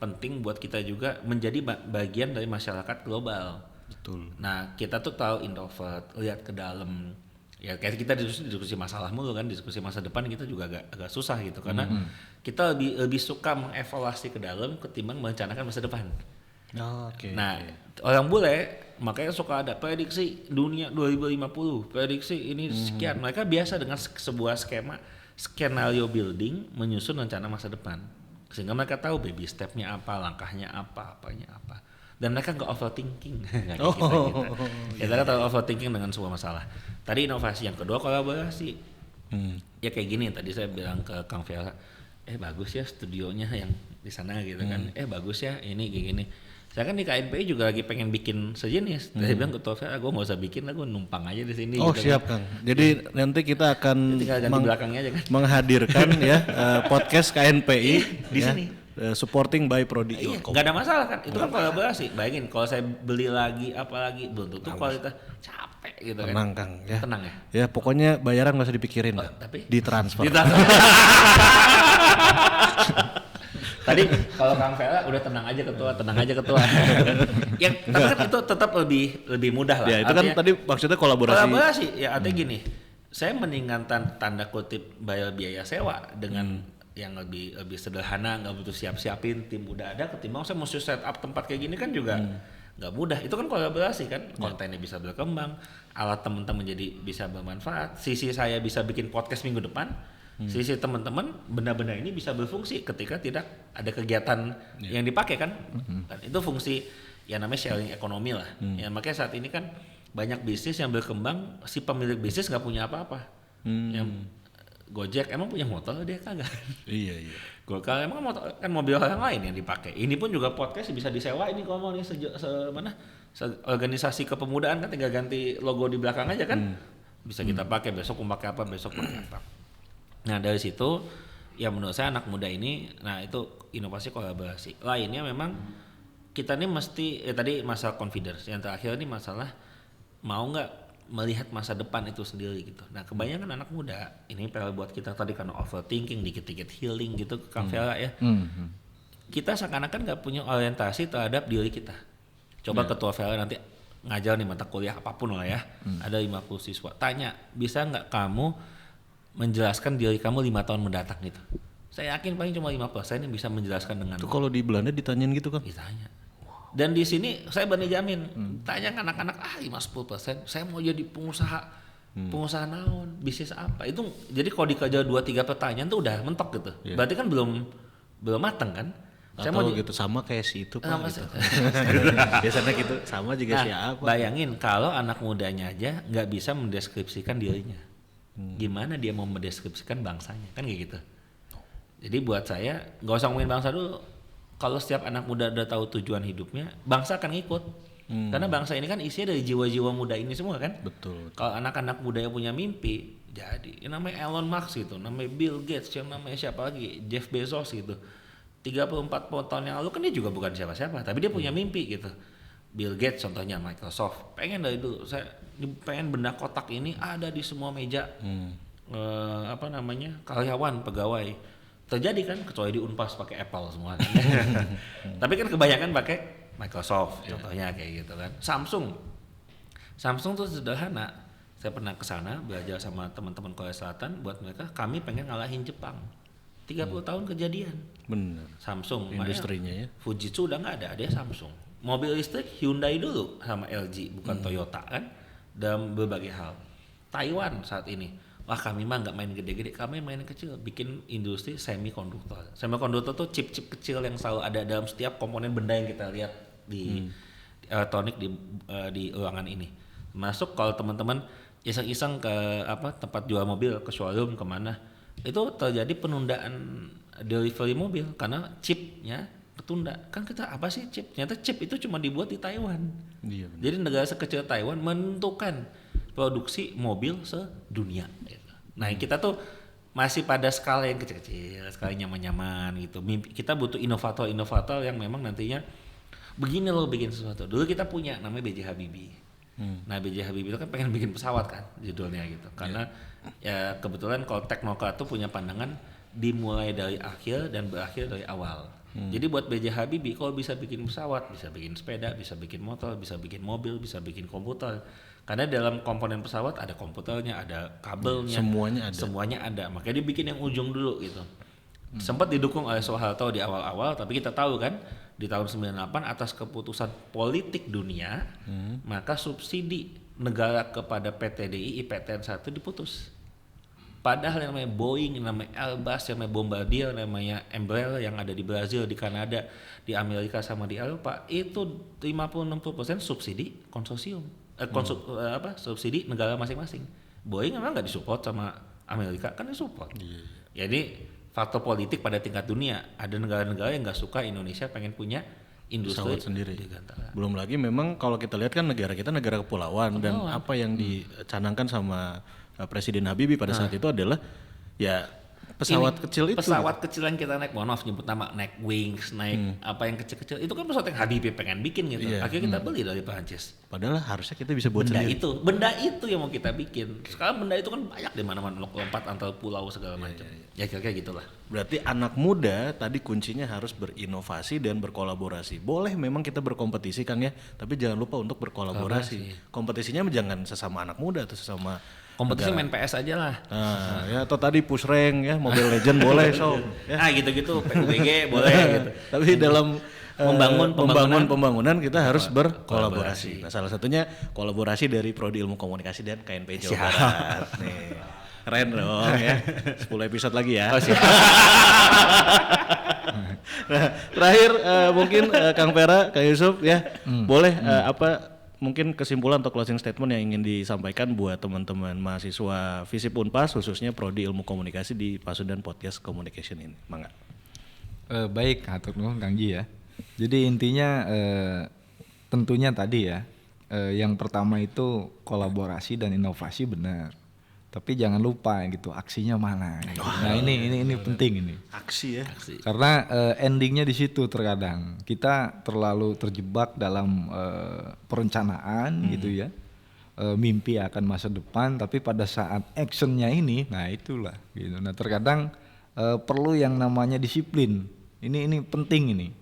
penting buat kita juga menjadi bagian dari masyarakat global. Betul. Nah kita tuh tahu introvert, lihat ke dalam. Ya kayak kita diskusi masalah mulu kan, diskusi masa depan kita juga agak susah gitu karena kita lebih suka mengevaluasi ke dalam ketimbang merencanakan masa depan. Nah orang bule makanya suka ada prediksi dunia 2050, prediksi ini sekian. Mereka biasa dengan sebuah skenario building menyusun rencana masa depan, sehingga mereka tahu baby stepnya apa, langkahnya apa, apanya apa. Dan mereka nggak overthinking. Kita kan tahu overthinking dengan sebuah masalah. Tadi inovasi, yang kedua kolaborasi. Ya kayak gini tadi saya bilang ke Kang Vera, bagus ya studionya yang di sana gitu kan. Bagus ya ini kayak gini. Saya kan di KNPI juga lagi pengen bikin sejenis. Saya bilang ke Vera, gue nggak usah bikin lah, gue numpang aja di sini. Oh gitu siap kan. Kang. Jadi nanti kita akan belakangnya aja kan. menghadirkan ya podcast KNPI di sini. Supporting by Prodi. Iya, nggak ada masalah kan, itu kan kolaborasi. Bayangin kalau saya beli lagi apalagi belum tentu kualitas, capek gitu kan. Tenang Kang ya. Tenang ya. Ya pokoknya bayaran nggak usah dipikirin, tapi ditransfer. Tadi kalau Kang Vera udah tenang aja ketua. Yang tapi kan itu tetap lebih mudah lah. Ya itu artinya, kan tadi maksudnya kolaborasi. Ya artinya gini, saya mendingan tanda kutip bayar biaya sewa dengan yang lebih sederhana, nggak butuh siapin tim udah ada, ketimbang saya mesti set up tempat kayak gini kan juga nggak mudah. Itu kan kolaborasi kan, kontennya bisa berkembang, alat teman-teman jadi bisa bermanfaat, sisi saya bisa bikin podcast minggu depan, sisi teman-teman benda-benda ini bisa berfungsi ketika tidak ada kegiatan yang dipakai kan. Itu fungsi yang namanya sharing ekonomi lah. Ya makanya saat ini kan banyak bisnis yang berkembang, si pemilik bisnis nggak punya apa-apa. Yang Gojek emang punya motor, dia kagak. Iya. Gojek emang motor, kan mobil orang lain yang dipakai. Ini pun juga podcast bisa disewa. Ini kalau mau nih organisasi kepemudaan kan tinggal ganti logo di belakang aja kan. Bisa kita pakai, besok mau pakai apa, besok pakai apa. Nah dari situ ya menurut saya anak muda ini, nah itu inovasi kolaborasi. Lainnya memang kita ini mesti tadi masalah confidence. Yang terakhir ini masalah mau nggak melihat masa depan itu sendiri gitu. Nah kebanyakan anak muda ini PR buat kita tadi karena overthinking, dikit-dikit healing gitu Kang Vera ya. Kita seakan-akan nggak punya orientasi terhadap diri kita. Coba ketua VL nanti ngajar nih mata kuliah apapun lah ya, ada 50 siswa, tanya bisa nggak kamu menjelaskan diri kamu 5 tahun mendatang gitu. Saya yakin paling cuma 5% yang bisa menjelaskan dengan Itu kalau di Belanda ditanyain gitu kan? ditanya. Dan di sini saya berani jamin, tanya ke anak-anak 5-10%, saya mau jadi pengusaha naon, bisnis apa. Itu jadi kalau dikejar 2-3 pertanyaan tuh udah mentok gitu. Berarti kan belum mateng kan? Atau mau gitu sama kayak si itu Pak gitu. Biasanya gitu sama juga siapa. Bayangin kalau anak mudanya aja nggak bisa mendeskripsikan dirinya, gimana dia mau mendeskripsikan bangsanya, kan kayak gitu. Jadi buat saya nggak usah ngomongin bangsa dulu. Kalau setiap anak muda udah tahu tujuan hidupnya, bangsa akan ikut. Karena bangsa ini kan isinya dari jiwa-jiwa muda ini semua kan. Betul. Kalau anak-anak muda yang punya mimpi, jadi yang namanya Elon Musk gitu, namanya Bill Gates, yang namanya siapa lagi, Jeff Bezos gitu. 34 tahun yang lalu kan dia juga bukan siapa-siapa, tapi dia punya mimpi gitu. Bill Gates contohnya, Microsoft, pengen dari dulu saya pengen benda kotak ini ada di semua meja karyawan, pegawai. Terjadi kan, kecuali di Unpas pakai Apple semua kan. Tapi kan kebanyakan pakai Microsoft contohnya kayak gitu kan. Samsung tuh sederhana. Saya pernah ke sana belajar sama teman-teman Korea Selatan, buat mereka kami pengen ngalahin Jepang. 30 tahun kejadian. Bener. Samsung Industrinya ya. Fujitsu udah nggak ada, dia Samsung. Mobil listrik Hyundai dulu sama LG, bukan Toyota kan. Dalam berbagai hal. Taiwan saat ini, wah kami mah nggak main gede-gede, kami main kecil, bikin industri semikonduktor. Semikonduktor tuh chip-chip kecil yang selalu ada dalam setiap komponen benda yang kita lihat di elektronik di ruangan ini. Masuk kalau teman-teman iseng-iseng ke tempat jual mobil, ke showroom kemana, itu terjadi penundaan delivery mobil karena chipnya ketunda. Kan kita apa sih chip? Ternyata chip itu cuma dibuat di Taiwan. Iya, jadi negara sekecil Taiwan menentukan produksi mobil sedunia. Nah kita tuh masih pada skala yang kecil-kecil, skala nyaman-nyaman gitu. Kita butuh inovator-inovator yang memang nantinya begini loh bikin sesuatu. Dulu kita punya namanya B.J. Habibie. Nah B.J. Habibie itu kan pengen bikin pesawat kan judulnya gitu. Karena ya kebetulan kalau teknokrat tuh punya pandangan dimulai dari akhir dan berakhir dari awal. Jadi buat B.J. Habibie kalau bisa bikin pesawat, bisa bikin sepeda, bisa bikin motor, bisa bikin mobil, bisa bikin komputer. Karena dalam komponen pesawat ada komputernya, ada kabelnya, semuanya ada. Makanya dia bikin yang ujung dulu gitu. Sempat didukung oleh Soeharto di awal-awal, tapi kita tahu kan di tahun 98 atas keputusan politik dunia, maka subsidi negara kepada PT DI IPTN 1 diputus. Padahal yang namanya Boeing, yang namanya Airbus, yang namanya Bombardier, yang namanya Embraer yang ada di Brazil, di Kanada, di Amerika sama di Eropa itu 50-60% subsidi konsorsium, subsidi negara masing-masing. Boeing memang nggak disupport sama Amerika, kan disupport. Jadi faktor politik pada tingkat dunia, ada negara-negara yang nggak suka Indonesia pengen punya industri sendiri. Belum lagi memang kalau kita lihat kan negara kita negara kepulauan. Dan apa yang dicanangkan sama Presiden Habibie pada saat itu adalah ya pesawat kecil itu. Pesawat kecil yang kita naik, mohon maaf nyebut nama, naik Wings, naik apa yang kecil-kecil, itu kan pesawat yang Habibie pengen bikin gitu. Akhirnya kita beli dari Perancis. Padahal harusnya kita bisa buat sendiri. Benda itu yang mau kita bikin. Sekarang benda itu kan banyak di mana-mana, lompat antar pulau segala macam. Ya kira-kira gitulah. Berarti anak muda tadi kuncinya harus berinovasi dan berkolaborasi. Boleh memang kita berkompetisi kan ya, tapi jangan lupa untuk berkolaborasi. Kompetisinya jangan sesama anak muda atau sesama kompetisi main PS aja lah. Nah, ya atau tadi push rank ya, Mobile Legend boleh so. Ya. Nah gitu-gitu, PUBG boleh gitu. Tapi dalam pembangunan kita harus berkolaborasi. Nah, salah satunya kolaborasi dari Prodi Ilmu Komunikasi dan KNP Jawa Barat. Nih. Keren dong ya. 10 episode lagi ya. Nah, terakhir mungkin Kang Pera, Kang Yusuf ya, boleh mungkin kesimpulan atau closing statement yang ingin disampaikan buat teman-teman mahasiswa FISIP Unpas khususnya Prodi Ilmu Komunikasi di Pasundan Podcast Communication ini. Mangga. Baik, hatur nuhun Kang Ji ya. Jadi intinya tentunya tadi ya, yang pertama itu kolaborasi dan inovasi benar. Tapi jangan lupa gitu aksinya mana. Gitu. Nah ini penting ini. Aksi ya. Karena endingnya di situ terkadang kita terlalu terjebak dalam perencanaan gitu ya, mimpi akan masa depan. Tapi pada saat actionnya ini, nah itulah gitu. Nah terkadang perlu yang namanya disiplin. Ini penting ini.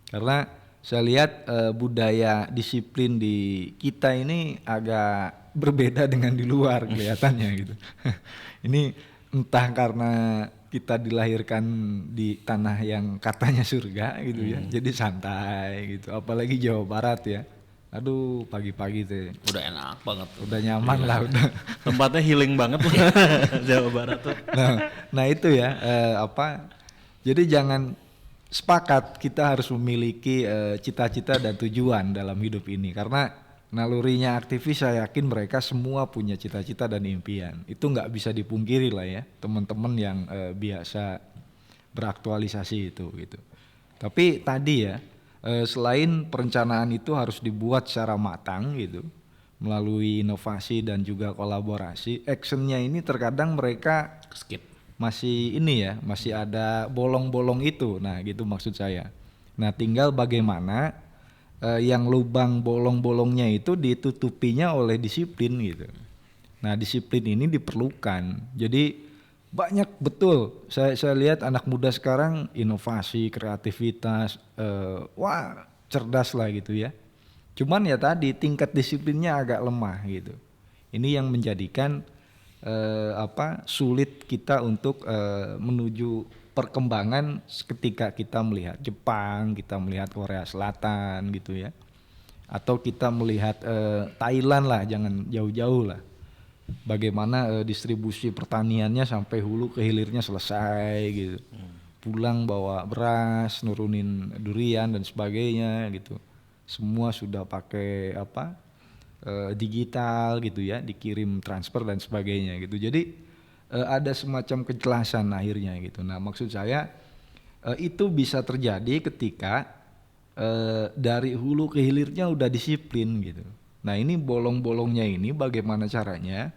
Karena saya lihat budaya disiplin di kita ini agak berbeda dengan di luar kelihatannya gitu. Ini entah karena kita dilahirkan di tanah yang katanya surga gitu ya, jadi santai gitu. Apalagi Jawa Barat ya. Aduh, pagi-pagi tuh Udah enak banget. udah nyaman lah udah. Tempatnya healing banget lah Jawa Barat tuh. Nah itu ya jadi jangan sepakat kita harus memiliki cita-cita dan tujuan dalam hidup ini, karena nalurinya aktivis saya yakin mereka semua punya cita-cita dan impian. Itu nggak bisa dipungkiri lah ya teman-teman yang biasa beraktualisasi itu gitu. Tapi tadi ya selain perencanaan itu harus dibuat secara matang gitu melalui inovasi dan juga kolaborasi, actionnya ini terkadang mereka Skip. masih ini ya, masih ada bolong-bolong itu. Nah gitu maksud saya. Nah tinggal bagaimana yang lubang bolong-bolongnya itu ditutupinya oleh disiplin gitu. Nah disiplin ini diperlukan. Jadi banyak betul saya lihat anak muda sekarang inovasi, kreativitas, wah cerdas lah gitu ya. Cuman ya tadi tingkat disiplinnya agak lemah gitu. Ini yang menjadikan sulit kita untuk menuju perkembangan ketika kita melihat Jepang, kita melihat Korea Selatan gitu ya. Atau kita melihat Thailand lah, jangan jauh-jauh lah. Bagaimana distribusi pertaniannya sampai hulu ke hilirnya selesai gitu. Pulang bawa beras, nurunin durian dan sebagainya gitu. Semua sudah pakai digital gitu ya, dikirim transfer dan sebagainya gitu. Jadi ada semacam kejelasan akhirnya gitu. Nah maksud saya itu bisa terjadi ketika dari hulu ke hilirnya udah disiplin gitu. Nah ini bolong-bolongnya ini bagaimana caranya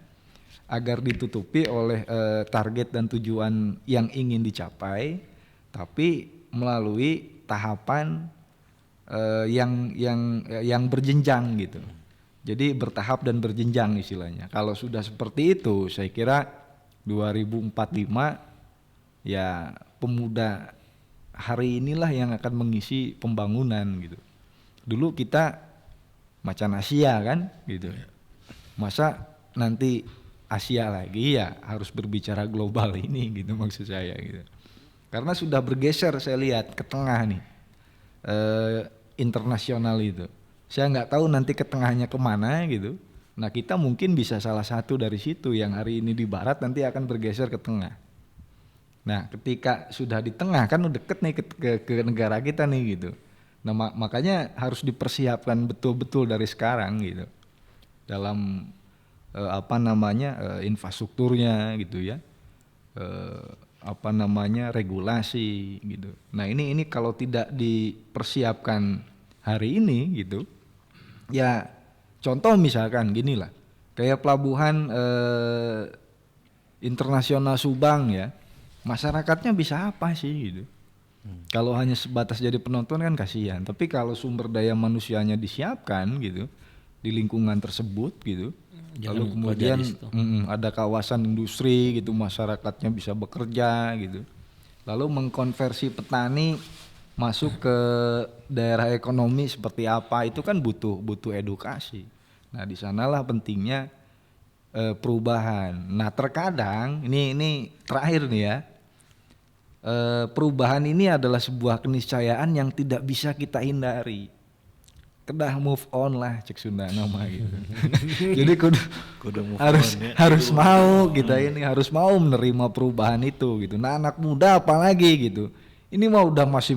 agar ditutupi oleh target dan tujuan yang ingin dicapai, tapi melalui tahapan yang berjenjang gitu. Jadi bertahap dan berjenjang istilahnya. Kalau sudah seperti itu, saya kira 2045 ya pemuda hari inilah yang akan mengisi pembangunan gitu. Dulu kita macan Asia kan gitu. Masa nanti Asia lagi ya harus berbicara global ini gitu maksud saya gitu. Karena sudah bergeser saya lihat ke tengah nih internasional itu. Saya nggak tahu nanti ke tengahnya kemana gitu. Nah kita mungkin bisa salah satu dari situ yang hari ini di barat nanti akan bergeser ke tengah. Nah ketika sudah di tengah kan udah deket nih ke negara kita nih gitu. Nah makanya harus dipersiapkan betul-betul dari sekarang gitu. Dalam infrastrukturnya gitu ya. Regulasi gitu. Nah ini kalau tidak dipersiapkan hari ini gitu. Ya contoh misalkan gini lah, kayak pelabuhan internasional Subang ya, masyarakatnya bisa apa sih gitu. Kalau hanya sebatas jadi penonton kan kasihan, tapi kalau sumber daya manusianya disiapkan gitu di lingkungan tersebut gitu, lalu kemudian ada kawasan industri gitu, masyarakatnya bisa bekerja gitu, lalu mengkonversi petani masuk ke daerah ekonomi seperti apa, itu kan butuh edukasi. Nah di sanalah pentingnya perubahan. Nah terkadang ini terakhir nih ya, perubahan ini adalah sebuah keniscayaan yang tidak bisa kita hindari. Kedah move on lah cek Sunda nama gitu. Jadi kudu harus mau kita ini harus mau menerima perubahan itu gitu. Nah anak muda apalagi gitu. Ini mah udah masih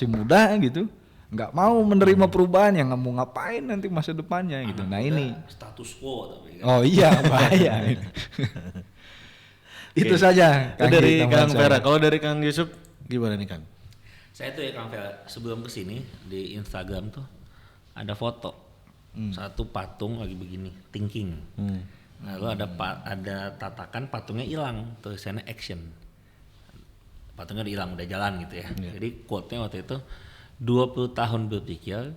muda gitu, nggak mau menerima perubahan, yang mau ngapain nanti masa depannya gitu. Nah ini status quo tapi kan. Oh iya bahaya. Itu saja. Itu dari Kang Vera. Kalau dari Kang Yusuf gimana nih Kang? Saya tuh ya Kang Vera sebelum kesini di Instagram tuh ada foto satu patung lagi begini thinking. Lalu ada tatakan patungnya hilang, tulisannya action. Patungnya hilang udah jalan gitu ya. Jadi quote-nya waktu itu 20 tahun berpikir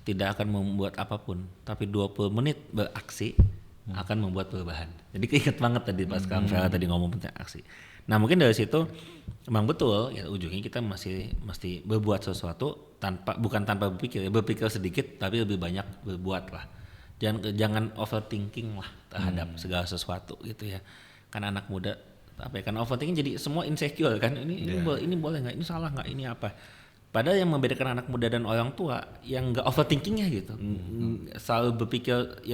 tidak akan membuat apapun, tapi 20 menit beraksi akan membuat perubahan. Jadi keinget banget tadi pas Kang Vera tadi ngomong tentang aksi. Nah mungkin dari situ memang betul ya ujungnya kita mesti berbuat sesuatu bukan tanpa berpikir sedikit tapi lebih banyak berbuat lah. Jangan overthinking lah terhadap segala sesuatu gitu ya. Karena anak muda karena overthinking jadi semua insecure kan ini boleh nggak, ini salah nggak, ini apa. Padahal yang membedakan anak muda dan orang tua yang nggak overthinkingnya gitu, selalu berpikir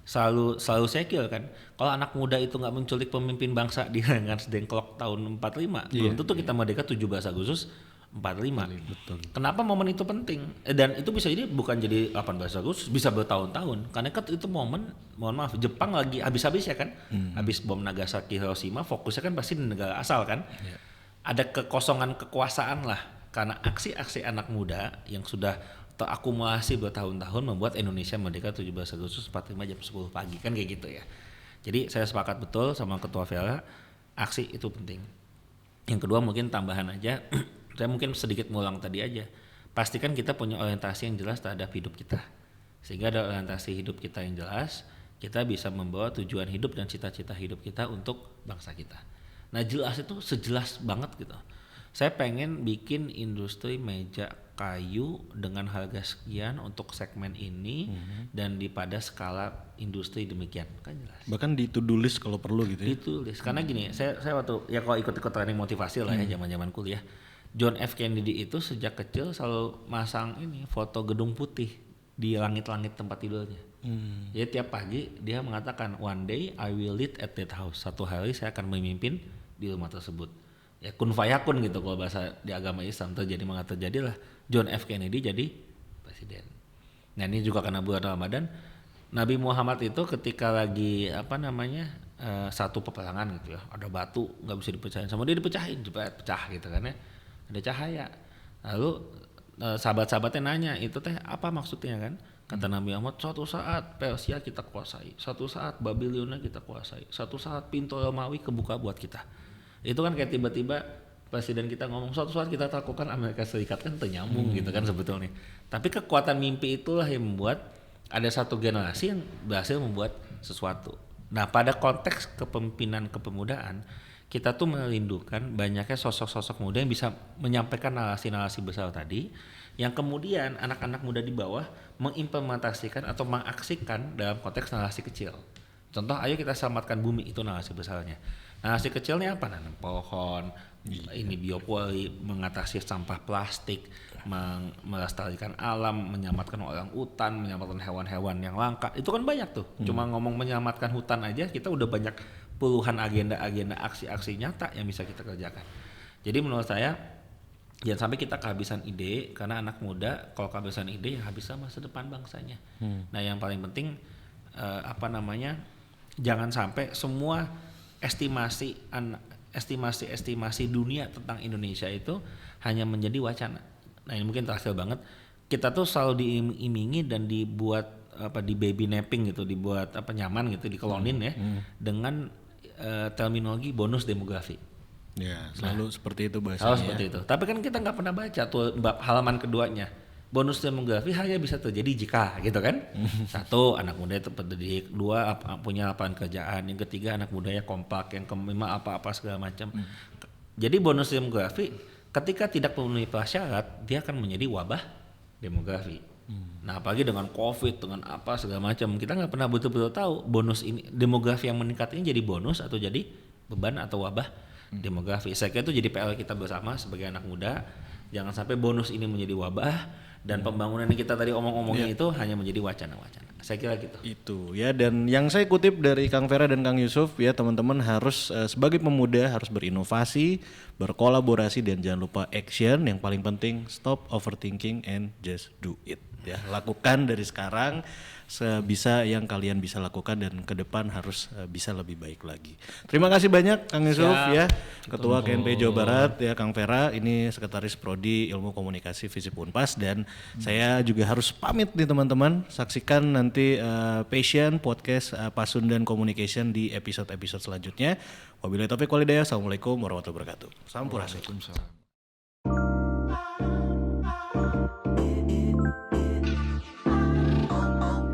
selalu secure kan. Kalau anak muda itu nggak menculik pemimpin bangsa di lengan sedengklok tahun 45, belum tentu kita merdeka 17 Agustus 45. Betul. Kenapa momen itu penting? Dan itu bisa jadi bukan jadi 18 Agustus, bisa bertahun-tahun. Karena kan itu momen, mohon maaf, Jepang lagi habis-habis ya kan, habis bom Nagasaki Hiroshima, fokusnya kan pasti di negara asal kan. Ada kekosongan kekuasaan lah. Karena aksi-aksi anak muda yang sudah terakumulasi bertahun-tahun membuat Indonesia merdeka 17 Agustus 45 jam 10 pagi kan kayak gitu ya. Jadi saya sepakat betul sama Ketua Vera, aksi itu penting. Yang kedua mungkin tambahan aja, saya mungkin sedikit ngulang tadi aja. Pastikan kita punya orientasi yang jelas terhadap hidup kita. Sehingga ada orientasi hidup kita yang jelas, kita bisa membawa tujuan hidup dan cita-cita hidup kita untuk bangsa kita. Nah jelas itu sejelas banget gitu. Saya pengen bikin industri meja kayu dengan harga sekian untuk segmen ini dan pada skala industri demikian kan jelas. Bahkan di to-do list kalau perlu gitu ya. Ditulis karena gini, saya waktu ya kalau ikut training motivasi lah ya zaman-zaman kuliah. John F Kennedy itu sejak kecil selalu masang ini foto gedung putih di langit-langit tempat tidurnya. Jadi tiap pagi dia mengatakan one day I will lead at that house. Satu hari saya akan memimpin di rumah tersebut. Ya kun fayakun gitu kalau bahasa di agama Islam terjadi maka terjadilah John F Kennedy jadi presiden. Nah ini juga karena bulan Ramadan Nabi Muhammad itu ketika lagi satu peperangan gitu ya, ada batu nggak bisa dipecahin sama dia dipecahin pecah gitu kan ya, ada cahaya. Lalu sahabat-sahabatnya nanya itu teh apa maksudnya kan? Kata Nabi Muhammad, suatu saat Persia kita kuasai, suatu saat Babilonia kita kuasai, suatu saat pintu Romawi kebuka buat kita. Itu kan kayak tiba-tiba presiden kita ngomong suatu saat kita takutkan Amerika Serikat kan ternyambung gitu kan sebetulnya. Tapi kekuatan mimpi itulah yang membuat ada satu generasi yang berhasil membuat sesuatu. Nah pada konteks kepemimpinan kepemudaan kita tuh merindukan banyaknya sosok-sosok muda yang bisa menyampaikan narasi-narasi besar tadi yang kemudian anak-anak muda di bawah mengimplementasikan atau mengaksikan dalam konteks narasi kecil. Contoh ayo kita selamatkan bumi itu narasi besarnya. Narasi kecilnya apa? Nanam pohon, ini biopori, mengatasi sampah plastik, melestarikan alam, menyelamatkan orang hutan, menyelamatkan hewan-hewan yang langka. Itu kan banyak tuh. Cuma ngomong menyelamatkan hutan aja kita udah banyak puluhan agenda-agenda aksi-aksi nyata yang bisa kita kerjakan. Jadi menurut saya jangan sampai kita kehabisan ide karena anak muda kalau kehabisan ide ya habis masa depan bangsanya. Nah yang paling penting jangan sampai semua estimasi dunia tentang Indonesia itu hanya menjadi wacana. Nah ini mungkin terakhir banget. Kita tuh selalu diimingi dan dibuat di baby napping gitu, dibuat nyaman gitu, dikolonin ya dengan terminologi bonus demografi. Ya selalu seperti itu bahasanya. Selalu seperti itu. Tapi kan kita nggak pernah baca tuh bab halaman keduanya. Bonus demografi hanya bisa terjadi jika gitu kan. Satu, anak muda terpendidik. Dua, punya lapangan kerjaan. Yang ketiga, anak mudanya kompak. Yang kelima apa-apa segala macam. Jadi bonus demografi ketika tidak memenuhi prasyarat dia akan menjadi wabah demografi. Nah apalagi dengan COVID, dengan apa segala macam, kita nggak pernah betul-betul tahu bonus ini demografi yang meningkat ini jadi bonus atau jadi beban atau wabah demografi. Saya kira itu jadi PR kita bersama sebagai anak muda. Jangan sampai bonus ini menjadi wabah dan pembangunan yang kita tadi omong-omongin itu hanya menjadi wacana-wacana. Saya kira gitu. Itu ya, dan yang saya kutip dari Kang Vera dan Kang Yusuf ya, teman-teman harus sebagai pemuda harus berinovasi, berkolaborasi, dan jangan lupa action. Yang paling penting stop overthinking and just do it ya. Lakukan dari sekarang sebisa yang kalian bisa lakukan dan ke depan harus bisa lebih baik lagi. Terima kasih banyak Kang Yusuf ya, Ketua KNP Jawa Barat ya, Kang Vera ini Sekretaris Prodi Ilmu Komunikasi FISIP Unpas, dan saya juga harus pamit nih teman-teman. Saksikan nanti Passion Podcast Pasundan Communication di episode-episode selanjutnya. Wabillahi taufiq wal hidayah. Assalamualaikum warahmatullahi wabarakatuh. Sampurasun.